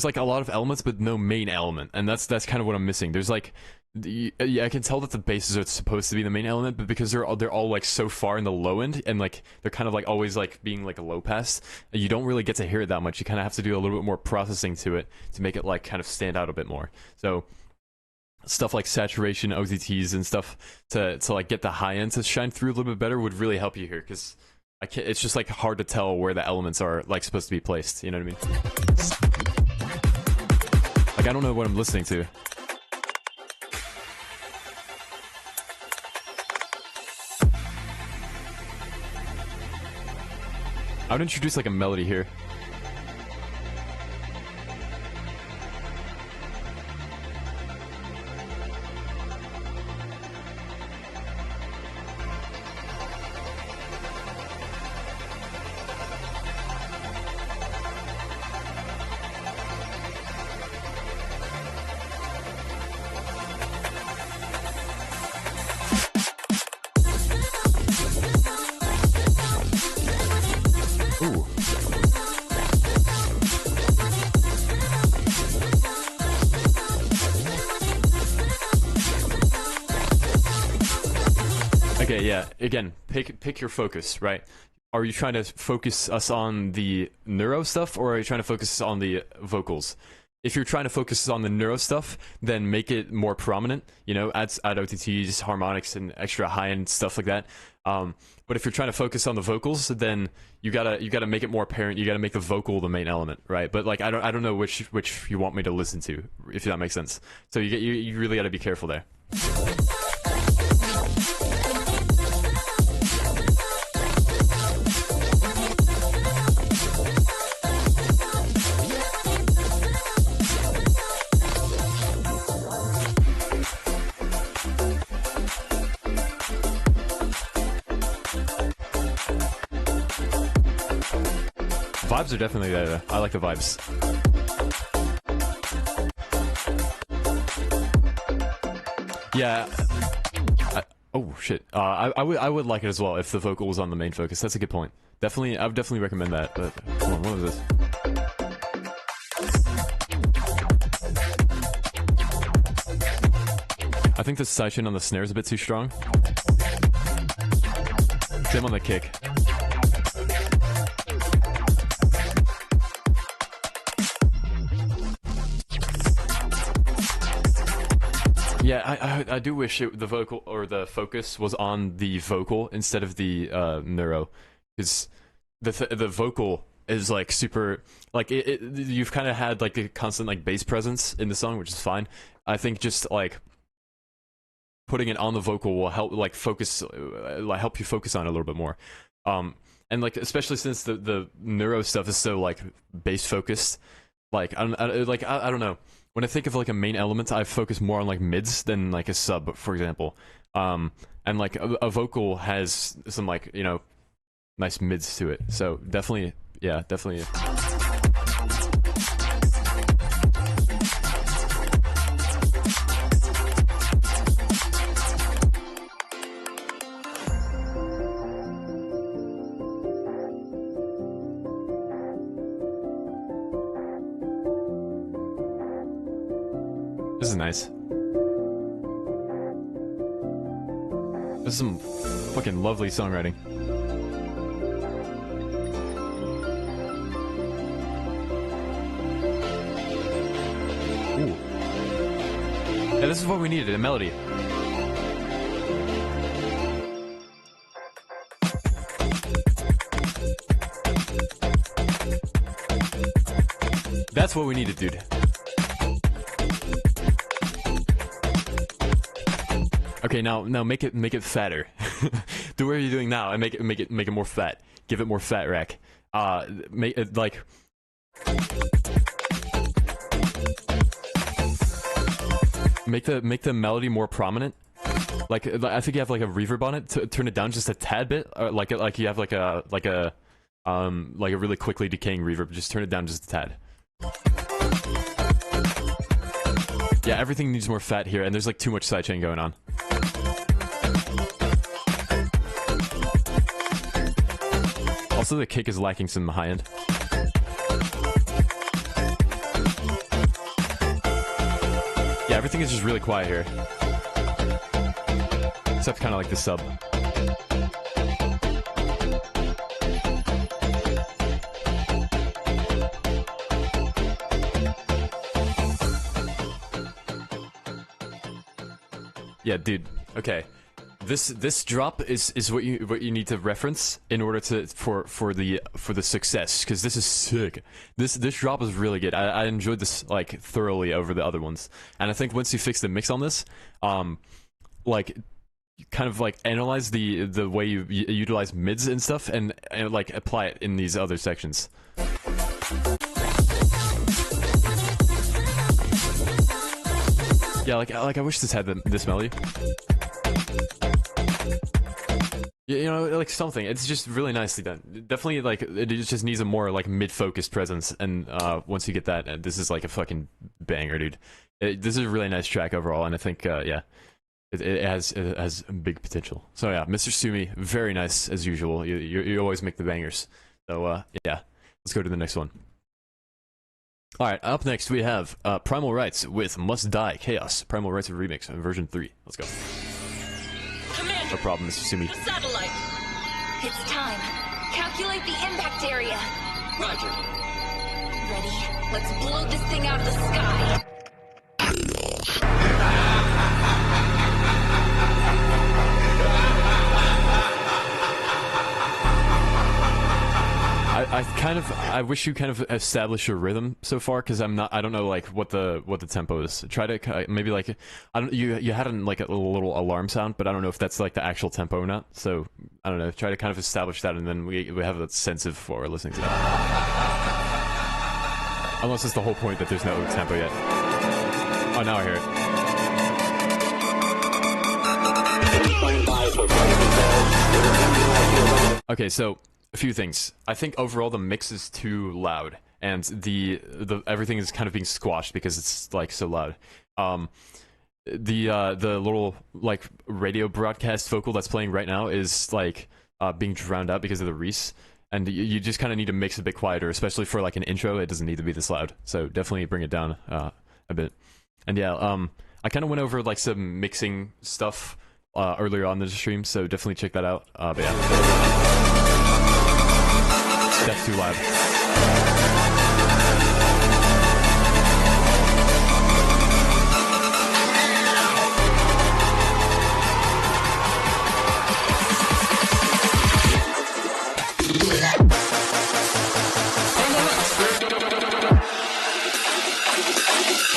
like a lot of elements but no main element, and that's kind of what I'm missing. There's like I can tell that the basses are supposed to be the main element, but because they're all like so far in the low end, and like they're kind of like always like being like a low pass, you don't really get to hear it that much. You kind of have to do a little bit more processing to it to make it like kind of stand out a bit more. So stuff like saturation, OTTs and stuff to like get the high end to shine through a little bit better would really help you here, because it's just like hard to tell where the elements are like supposed to be placed, you know what I mean? Like Like, I don't know what I'm listening to. I would introduce like a melody here. Ooh. Okay, yeah. Again, pick your focus, right? Are you trying to focus us on the neuro stuff, or are you trying to focus us on the vocals? If you're trying to focus on the neuro stuff, then make it more prominent. You know, add OTTs, harmonics, and extra high-end stuff like that. But if you're trying to focus on the vocals, then you gotta make it more apparent. You gotta make the vocal the main element, right? But like, I don't know which you want me to listen to, if that makes sense. So you really gotta be careful there. Vibes are definitely there, though. I like the vibes. Yeah. Oh shit. I would like it as well if the vocal was on the main focus. That's a good point. Definitely, I would definitely recommend that. But hold on, what is this? I think the sidechain on the snare is a bit too strong. Same on the kick. Yeah, I do wish the vocal or the focus was on the vocal instead of the neuro, because the vocal is like super like you've kind of had like a constant like bass presence in the song, which is fine. I think just like putting it on the vocal will help like focus, help you focus on it a little bit more. And like especially since the neuro stuff is so like bass focused, like I don't know. When I think of like a main element, I focus more on like mids than like a sub, for example. And like a vocal has some like, you know, nice mids to it. So definitely, yeah, definitely. This is nice. This is some fucking lovely songwriting. Ooh. Yeah, this is what we needed, a melody. That's what we needed, dude. Okay, now make it fatter. Do what you're doing now and make it more fat. Give it more fat rack. Make it like make the melody more prominent. Like I think you have like a reverb on it. Turn it down just a tad bit. Like you have like a really quickly decaying reverb. Just turn it down just a tad. Yeah, everything needs more fat here, and there's like too much sidechain going on. Also, the kick is lacking some high end. Yeah, everything is just really quiet here. Except kind of like the sub. Yeah, dude. Okay. This drop is what you need to reference in order to for the success, because this is sick. This drop is really good. I enjoyed this like thoroughly over the other ones, and I think once you fix the mix on this, like kind of like analyze the way you utilize mids and stuff, and like apply it in these other sections. Yeah, like I wish this had this melody. You know, like something. It's just really nicely done. Definitely, like, it just needs a more, like, mid-focused presence, and once you get that, this is, like, a fucking banger, dude. This is a really nice track overall, and I think, yeah, it has big potential. So, yeah, Mr. Sumi, very nice, as usual. You always make the bangers. So, yeah, let's go to the next one. Alright, up next we have Primal Rights with Must Die Chaos. Primal Rights Remix, version 3. Let's go. Commander, No problem, Mr. Sumi. a satellite. It's time. Calculate the impact area. Roger. Ready? Let's blow this thing out of the sky. I wish you kind of established your rhythm so far, because I don't know like what the tempo is. Try to maybe like you had like a little alarm sound, but I don't know if that's like the actual tempo or not. So I don't know. Try to kind of establish that, and then we have a sense of what we're listening to. Unless it's the whole point that there's no tempo yet. Oh, now I hear it. Okay, so a few things. I think overall the mix is too loud, and the everything is kind of being squashed because it's like so loud. The little like radio broadcast vocal that's playing right now is like being drowned out because of the Reese, and you just kind of need to mix a bit quieter, especially for like an intro. It doesn't need to be this loud, so definitely bring it down a bit. And yeah, I kind of went over like some mixing stuff earlier on in the stream, so definitely check that out. But yeah. That's too loud.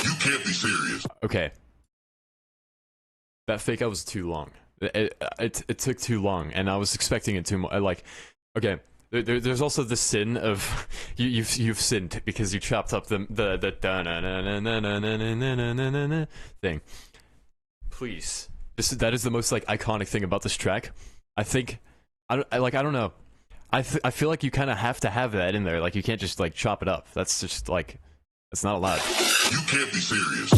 You can't be serious. Okay. That fake out was too long. It took too long, and I was expecting it too much. Like, okay. There's also the sin of you've sinned because you chopped up the thing. Please, that is the most like iconic thing about this track. I think I don't know. I feel like you kind of have to have that in there. Like you can't just like chop it up. That's just like that's not allowed. You can't be serious.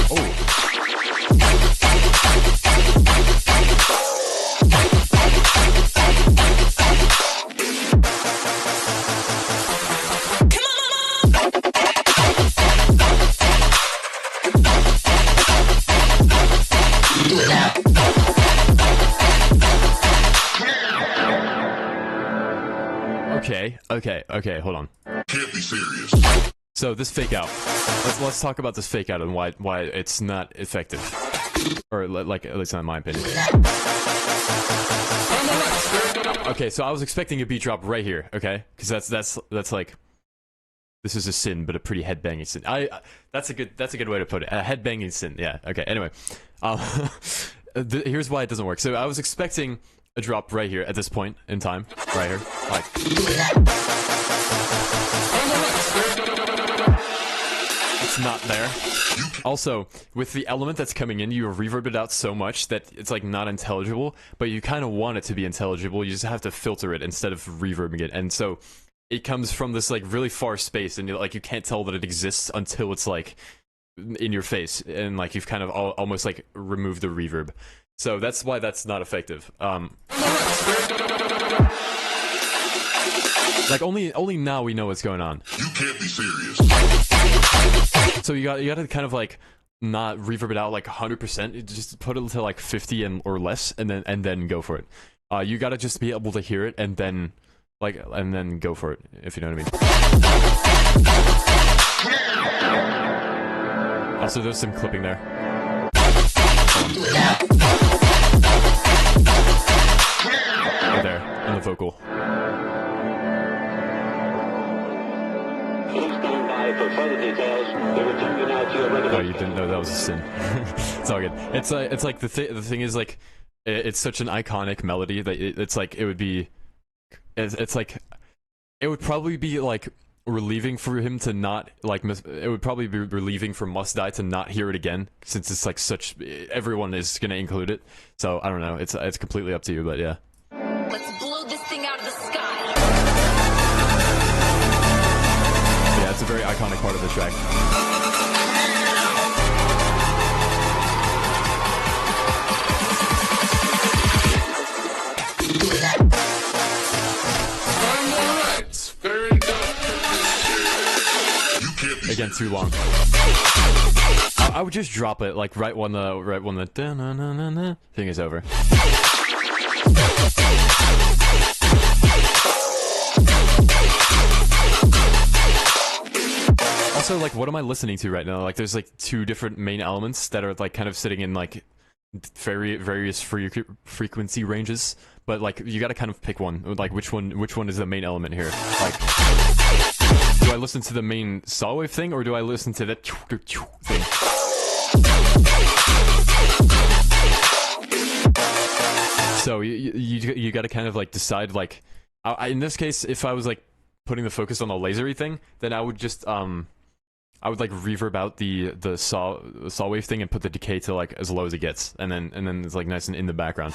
Oh. Okay, hold on. Can't be serious. So this fake out. Let's talk about this fake out and why it's not effective, or like at least not in my opinion. Okay, so I was expecting a beat drop right here, okay, because that's like this is a sin, but a pretty headbanging sin. That's a good way to put it. A headbanging sin, yeah. Okay. Anyway, here's why it doesn't work. So I was expecting a drop right here at this point in time, right here, like. It's not there. Also, with the element that's coming in, you reverb it out so much that it's like not intelligible, but you kind of want it to be intelligible. You just have to filter it instead of reverbing it, and so it comes from this like really far space, and you can't tell that it exists until it's like in your face, and like you've kind of almost like removed the reverb. So that's why that's not effective. Like only now we know what's going on. You can't be serious. So you got to kind of like not reverb it out like 100%. Just put it to like 50 or less, and then go for it. You got to just be able to hear it and then go for it, if you know what I mean. Also, there's some clipping there. Right there, on the vocal. Please stand by for further details. We will take you now to your Oh, you didn't know that was a sin. It's all good. It's like the thing is like it's such an iconic melody that it's like it would be it's like it would probably be like relieving for him to not like it would probably be relieving for Must Die to not hear it again, since it's like such everyone is gonna include it. So I don't know. It's completely up to you, but yeah. Let's blow this thing out of the sky. Yeah, it's a very iconic part of the track. Again, too long. I would just drop it like right when the da-na-na-na-na thing is over. Also, like, what am I listening to right now? Like, there's like two different main elements that are like kind of sitting in like various frequency ranges, but like you got to kind of pick one. Like, which one is the main element here? Like, do I listen to the main saw wave thing, or do I listen to that thing? So you got to kind of like decide. Like, in this case, if I was like putting the focus on the lasery thing, then I would just I would like reverb out the saw wave thing and put the decay to like as low as it gets, and then it's like nice and in the background.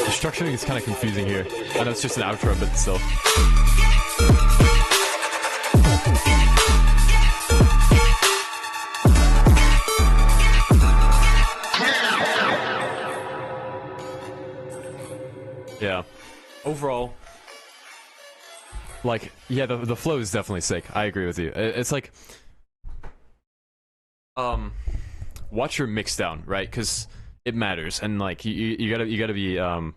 The structuring is kind of confusing here. I know it's just an outro, but still. Yeah. Overall, like, yeah, the flow is definitely sick. I agree with you. It's like, watch your mix down, right? Because it matters, and like you gotta be I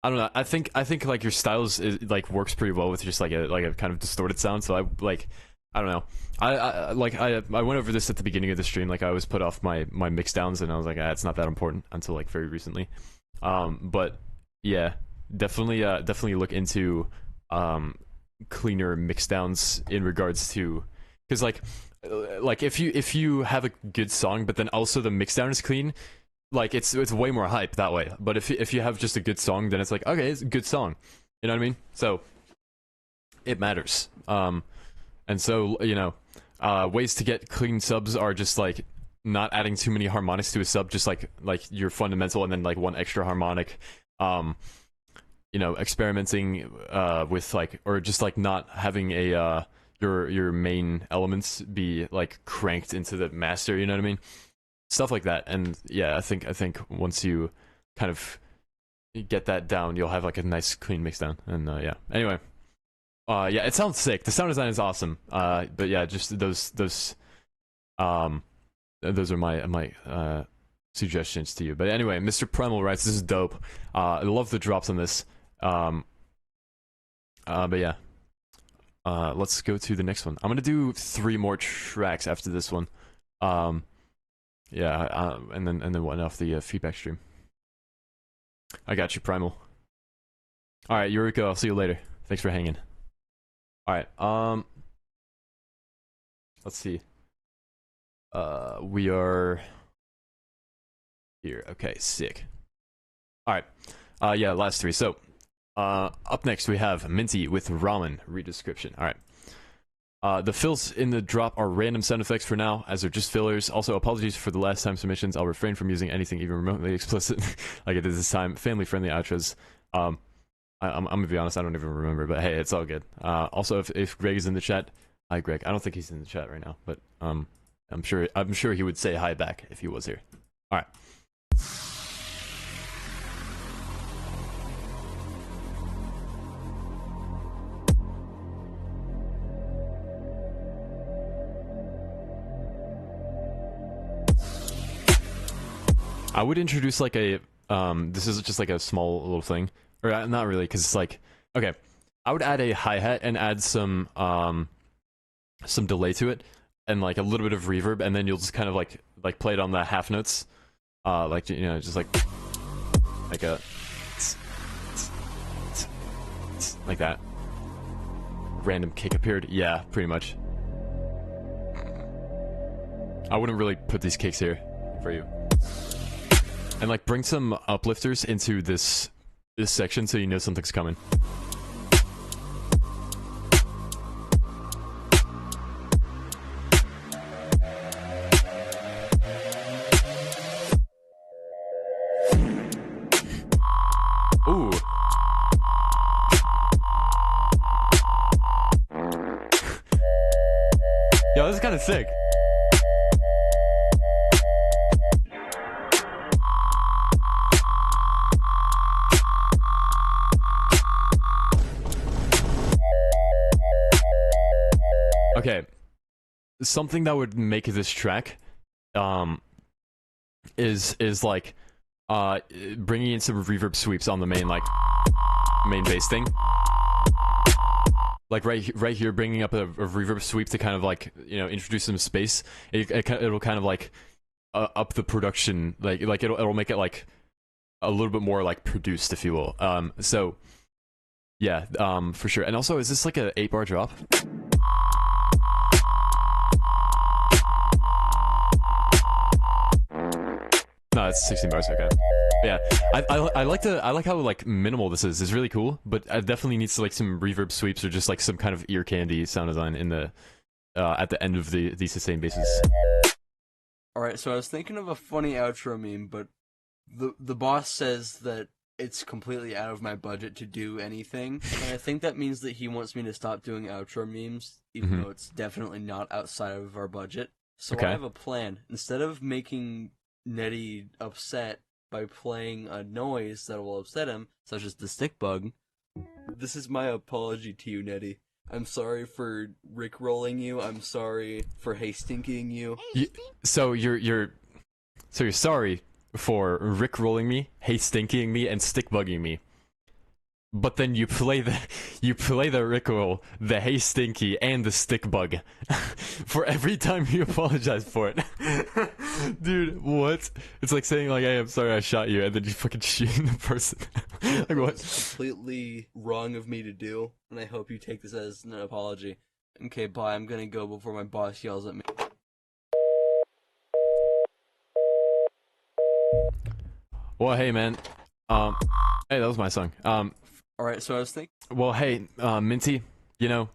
don't know. I think like your styles like works pretty well with just like a kind of distorted sound. So I don't know. I went over this at the beginning of the stream. Like I always put off my mix downs, and I was like, it's not that important until like very recently. But yeah, definitely look into cleaner mix downs in regards to, because like if you have a good song, but then also the mix down is clean, like it's way more hype that way. But if you have just a good song, then it's like, okay, it's a good song, you know what I mean? So it matters. And so, you know, ways to get clean subs are just like not adding too many harmonics to a sub, just like your fundamental and then like one extra harmonic. You know, experimenting with like, or just like not having a your main elements be like cranked into the master, you know what I mean? Stuff like that. And yeah, I think once you kind of get that down, you'll have like a nice clean mix down. And yeah. Anyway, yeah, it sounds sick. The sound design is awesome. But yeah, just those are my suggestions to you. But anyway, Mr. Primal writes, "This is dope. I love the drops on this." But yeah, let's go to the next one. I'm gonna do 3 more tracks after this one. Yeah, and then one off the feedback stream. I got you, Primal. All right, Yuriko, I'll see you later. Thanks for hanging. All right, let's see. We are here. Okay, sick. All right, yeah, last 3. So, up next we have Minty with Ramen. Read description. All right. The fills in the drop are random sound effects for now, as they're just fillers. Also, apologies for the last time submissions. I'll refrain from using anything even remotely explicit like I did this time. Family-friendly outros. I'm gonna be honest, I don't even remember, but hey, it's all good. Also, if Greg is in the chat, hi Greg. I don't think he's in the chat right now, but I'm sure he would say hi back if he was here. All right. I would introduce like a this is just like a small little thing, or not really, because it's like, okay, I would add a hi-hat and add some delay to it, and like a little bit of reverb, and then you'll just kind of like play it on the half notes, like, you know, just like a like that. Random kick appeared. Yeah, pretty much. I wouldn't really put these kicks here for you. And like bring some uplifters into this section so you know something's coming. Ooh. Yo, this is kind of sick. Okay, something that would make this track, is like, bringing in some reverb sweeps on the main bass thing. Like right here, bringing up a reverb sweep to kind of like, you know, introduce some space. It'll kind of like up the production, like it'll make it like a little bit more like produced, if you will. So yeah, for sure. And also, is this like a 8-bar drop? No, it's 16 bars. Okay. Yeah, I like how like minimal this is. It's really cool, but it definitely needs like some reverb sweeps or just like some kind of ear candy sound design in the at the end of these sustained basses. All right, so I was thinking of a funny outro meme, but the boss says that it's completely out of my budget to do anything, and I think that means that he wants me to stop doing outro memes, even though it's definitely not outside of our budget. So I have a plan. Instead of making Nettie upset by playing a noise that will upset him, such as the stick bug, this is my apology to you, Nettie. I'm sorry for rickrolling you. I'm sorry for hastinking you. So you're sorry for rickrolling me, hastinking me, and stick bugging me. But then you play the rickroll, the hastinky, and the stick bug for every time you apologize for it. Dude, what? It's like saying like, "Hey, I'm sorry I shot you," and then you fucking shooting the person. Like what? It's completely wrong of me to do, and I hope you take this as an apology. Okay, bye. I'm gonna go before my boss yells at me. Well, hey man. Hey, that was my song. Alright, so I was thinking... Well, hey, Minty, you know,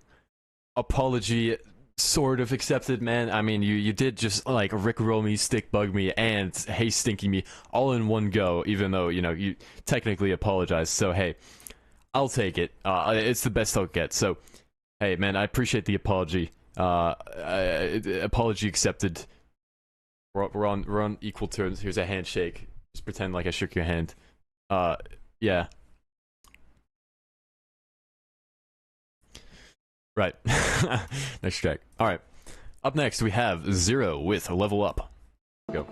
apology sort of accepted, man. I mean, you did just, like, rickroll me, stick bug me, and hey stinky me all in one go, even though, you know, you technically apologized. So, hey, I'll take it. It's the best I'll get. So, hey, man, I appreciate the apology. Apology accepted. We're on equal terms. Here's a handshake. Just pretend like I shook your hand. Yeah. Right. Next track. Alright. Up next, we have Zero with Level Up. Go.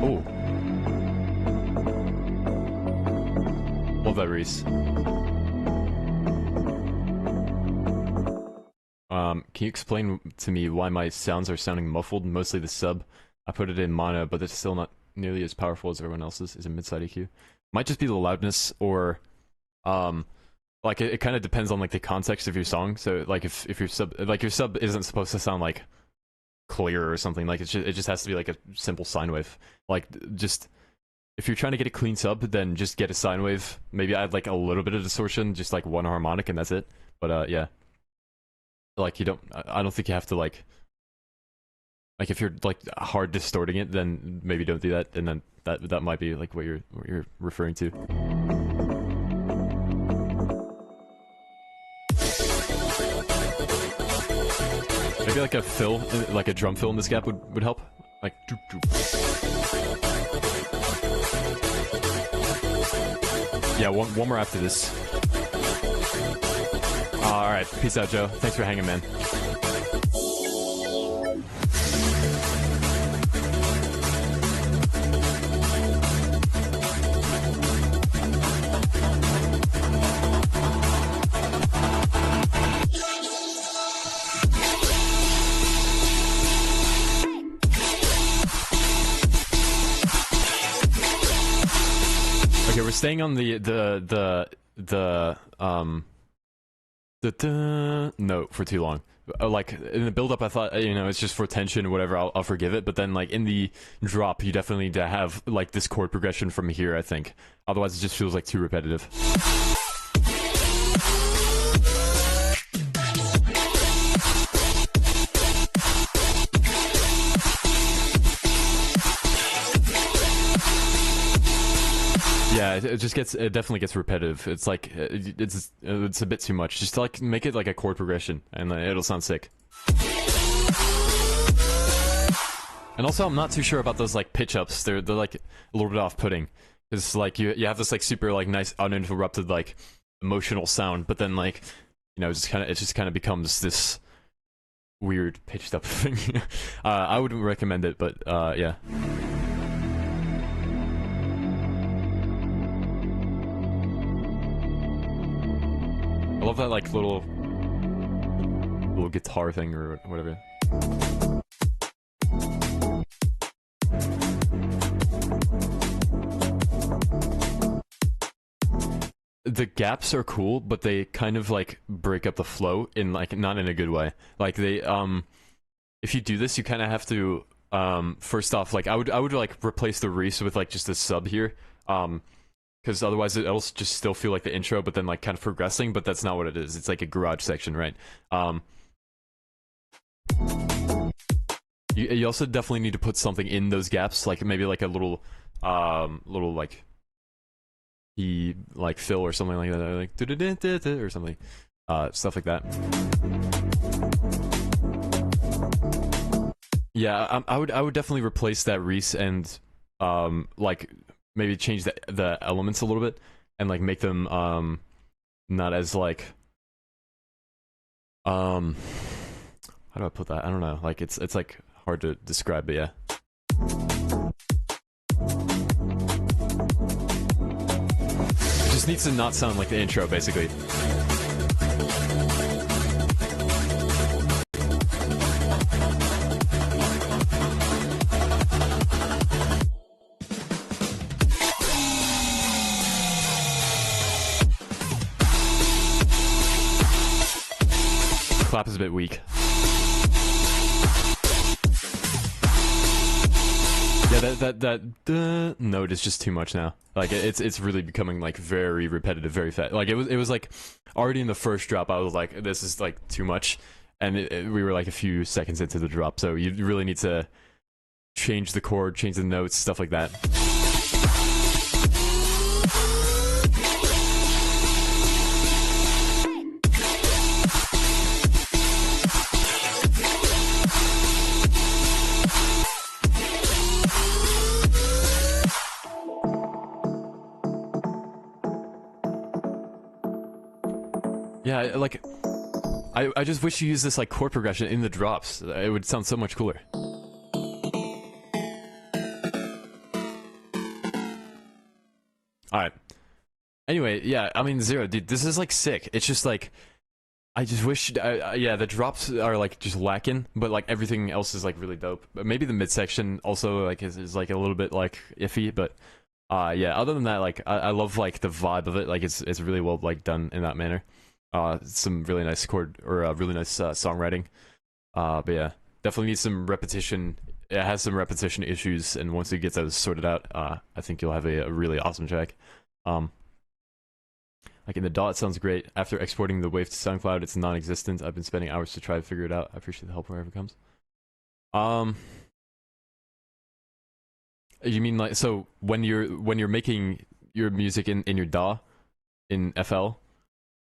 Oh. Love that, Reese. Can you explain to me why my sounds are sounding muffled? Mostly the sub. I put it in mono, but it's still not nearly as powerful as everyone else's. Is it mid-side EQ? Might just be the loudness, or like it kind of depends on like the context of your song. So like if your sub isn't supposed to sound like clear or something, like it just has to be like a simple sine wave. Like just if you're trying to get a clean sub, then just get a sine wave. Maybe add like a little bit of distortion, just like one harmonic, and that's it. But yeah. Like you don't, I don't think you have to like if you're like hard distorting it, then maybe don't do that, and then that might be like what you're referring to. Maybe like a fill, like a drum fill in this gap would help. Like, doop, doop. Yeah, one more after this. Alright, peace out, Joe. Thanks for hanging, man. Okay, we're staying on the note for too long. Like in the build up, I thought, you know, it's just for tension or whatever. I'll forgive it. But then like in the drop, you definitely need to have like this chord progression from here, I think. Otherwise, it just feels like too repetitive. Yeah, it definitely gets repetitive. It's like it's a bit too much. Just like make it like a chord progression, and it'll sound sick. And also, I'm not too sure about those like pitch ups. They're like a little bit off-putting. It's like you have this like super like nice uninterrupted like emotional sound, but then like, you know, it just kind of becomes this weird pitched up thing. I wouldn't recommend it, but yeah. I love that like little guitar thing or whatever. The gaps are cool, but they kind of like break up the flow in like not in a good way. Like they if you do this, you kind of have to first off, like I would like replace the Reese with like just a sub here. Because otherwise it'll just still feel like the intro, but then like kind of progressing, but that's not what it is. It's like a garage section, right? You also definitely need to put something in those gaps, like maybe like a little like key like fill or something like that, like or something, stuff like that. Yeah, I would definitely replace that Reese and like maybe change the elements a little bit and like make them not as like how do I put that? I don't know. Like it's like hard to describe, but yeah. It just needs to not sound like the intro, basically. Clap is a bit weak. Yeah, that note is just too much now. Like it's really becoming like very repetitive, very fast. Like it was like already in the first drop, I was like, this is like too much, and we were like a few seconds into the drop, so you really need to change the chord, change the notes, stuff like that. Yeah, like, I just wish you used this, like, chord progression in the drops. It would sound so much cooler. Alright. Anyway, yeah, I mean, Zero, dude, this is, like, sick. It's just, like, I just wish, yeah, the drops are, like, just lacking, but, like, everything else is, like, really dope. But maybe the midsection also, like, is like, a little bit, like, iffy, but, yeah, other than that, like, I love, like, the vibe of it. Like, it's really well, like, done in that manner. Some really nice chord, or really nice songwriting. But yeah, definitely needs some repetition. It has some repetition issues, and once you get those sorted out, I think you'll have a really awesome track. Like in the DAW, it sounds great. After exporting the wave to SoundCloud, it's non-existent. I've been spending hours to try to figure it out. I appreciate the help wherever it comes. You mean like, so when you're making your music in your DAW in FL,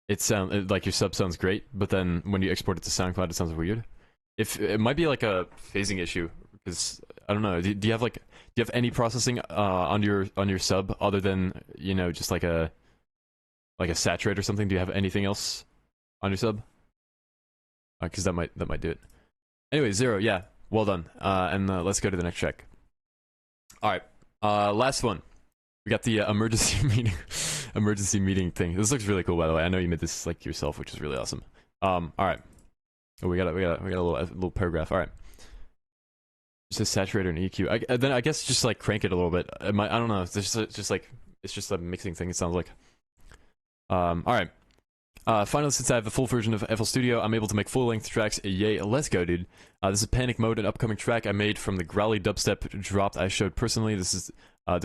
like your sub sounds great, but then when you export it to SoundCloud, it sounds weird. If it might be like a phasing issue, Because I don't know. Do you have any processing on your sub other than just like a saturate or something? Do you have anything else on your sub? Because that might do it. Anyway, Zero, yeah, well done. And let's go to the next track. All right, last one. We got the emergency meeting thing. This looks really cool, by the way. I know you made this like yourself, which is really awesome. All right. Oh, we got a little paragraph. All right. Just a saturator and EQ. Then I guess just like crank it a little bit. I don't know. It's just a mixing thing. It sounds like. All right. Finally, since I have a full version of FL Studio, I'm able to make full-length tracks. Yay, let's go, dude. This is Panic Mode, an upcoming track I made from the growly dubstep drop I showed personally. This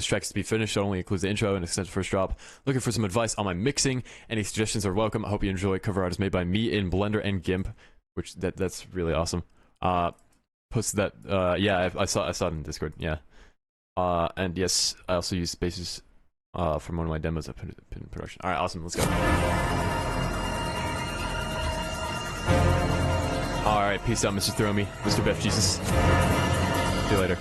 track's to be finished. It only includes the intro and extended first drop. Looking for some advice on my mixing. Any suggestions are welcome. I hope you enjoy. Cover art is made by me in Blender and GIMP, which that's really awesome. Posted that. Yeah, I saw it in Discord. Yeah. And yes, I also used Spaces from one of my demos I put in production. All right, awesome. Let's go. Alright, peace out, Mr. Throw Me, Mr. Beth Jesus. See you later.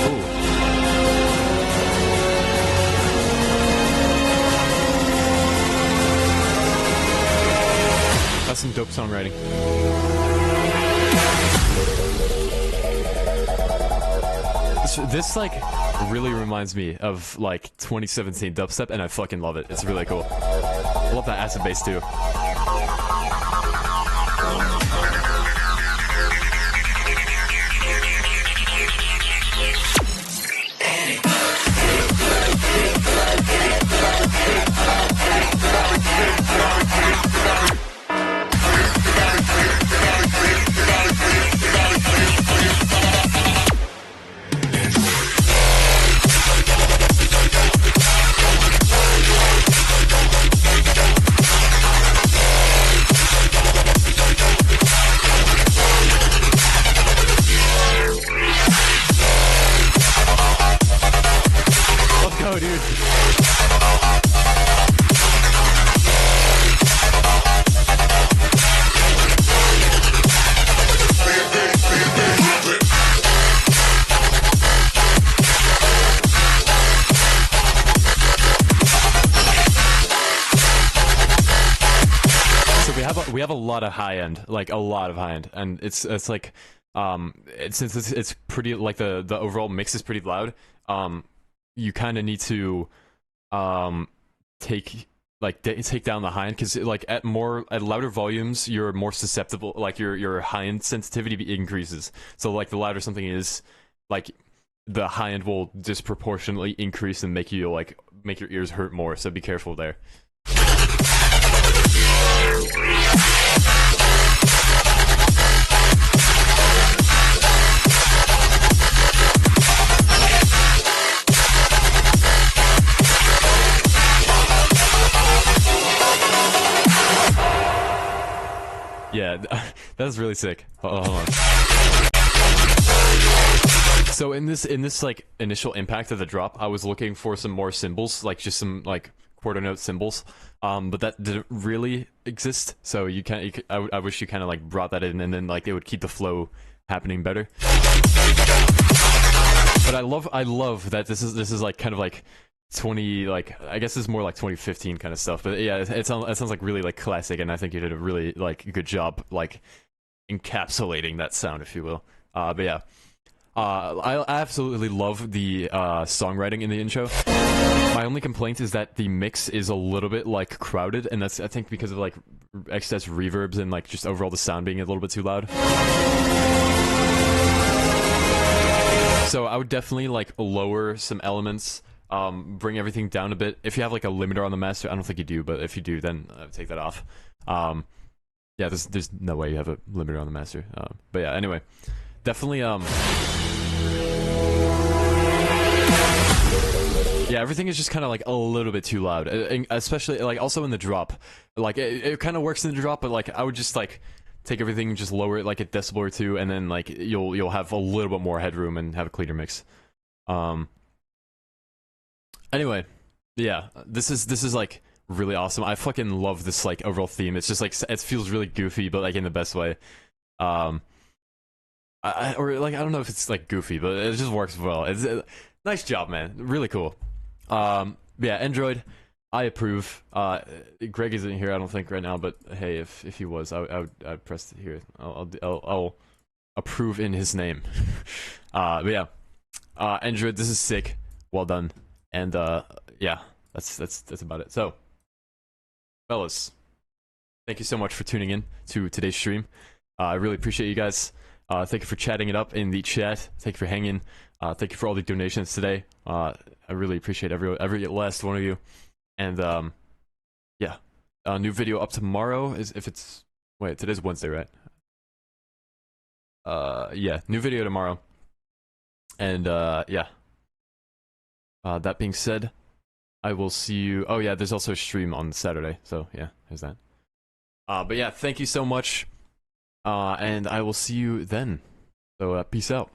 Ooh. That's some dope songwriting. This like really reminds me of like 2017 dubstep, and I fucking love it. It's really cool. I love that acid bass too. We have a lot of high end, like a lot of high end, and it's like since it's pretty like the overall mix is pretty loud. You kind of need to take down the high end, because like at louder volumes you're more susceptible, like your high end sensitivity increases. So like the louder something is, like the high end will disproportionately increase and make your ears hurt more. So be careful there. Yeah, that's really sick. Hold on. So in this like initial impact of the drop, I was looking for some more cymbals, like just some like quarter note cymbals, but that didn't really exist. So I wish you kind of like brought that in, and then like it would keep the flow happening better. But I love that this is like kind of like 20, like I guess it's more like 2015 kind of stuff. But yeah, it sounds like really like classic, and I think you did a really like good job like encapsulating that sound, if you will. But yeah. I absolutely love the songwriting in the intro. My only complaint is that the mix is a little bit like crowded, and that's I think because of like excess reverbs and like just overall the sound being a little bit too loud. So I would definitely like lower some elements, bring everything down a bit. If you have like a limiter on the master, I don't think you do, but if you do, then take that off. Yeah, there's no way you have a limiter on the master. But yeah, anyway. Definitely, yeah, everything is just kind of like a little bit too loud, especially like also in the drop. Like it kind of works in the drop, but like I would just like take everything, just lower it like a decibel or two, and then like you'll have a little bit more headroom and have a cleaner mix. Anyway, yeah, this is like really awesome. I fucking love this like overall theme. It's just like it feels really goofy, but like in the best way. Or like I don't know if it's like goofy, but it just works well. It's nice job, man. Really cool. Yeah, Android, I approve. Greg isn't here, I don't think right now, but hey, if he was, I'd press it here. I'll approve in his name. But yeah, Android, this is sick. Well done. And yeah, that's about it. So, fellas, thank you so much for tuning in to today's stream. I really appreciate you guys. Thank you for chatting it up in the chat. Thank you for hanging. Thank you for all the donations today. I really appreciate every last one of you. And yeah, new video up tomorrow. Wait, today's Wednesday, right? Yeah, new video tomorrow. And yeah. That being said, I will see you. Oh yeah, there's also a stream on Saturday. So yeah, there's that. But yeah, thank you so much. And I will see you then. So peace out.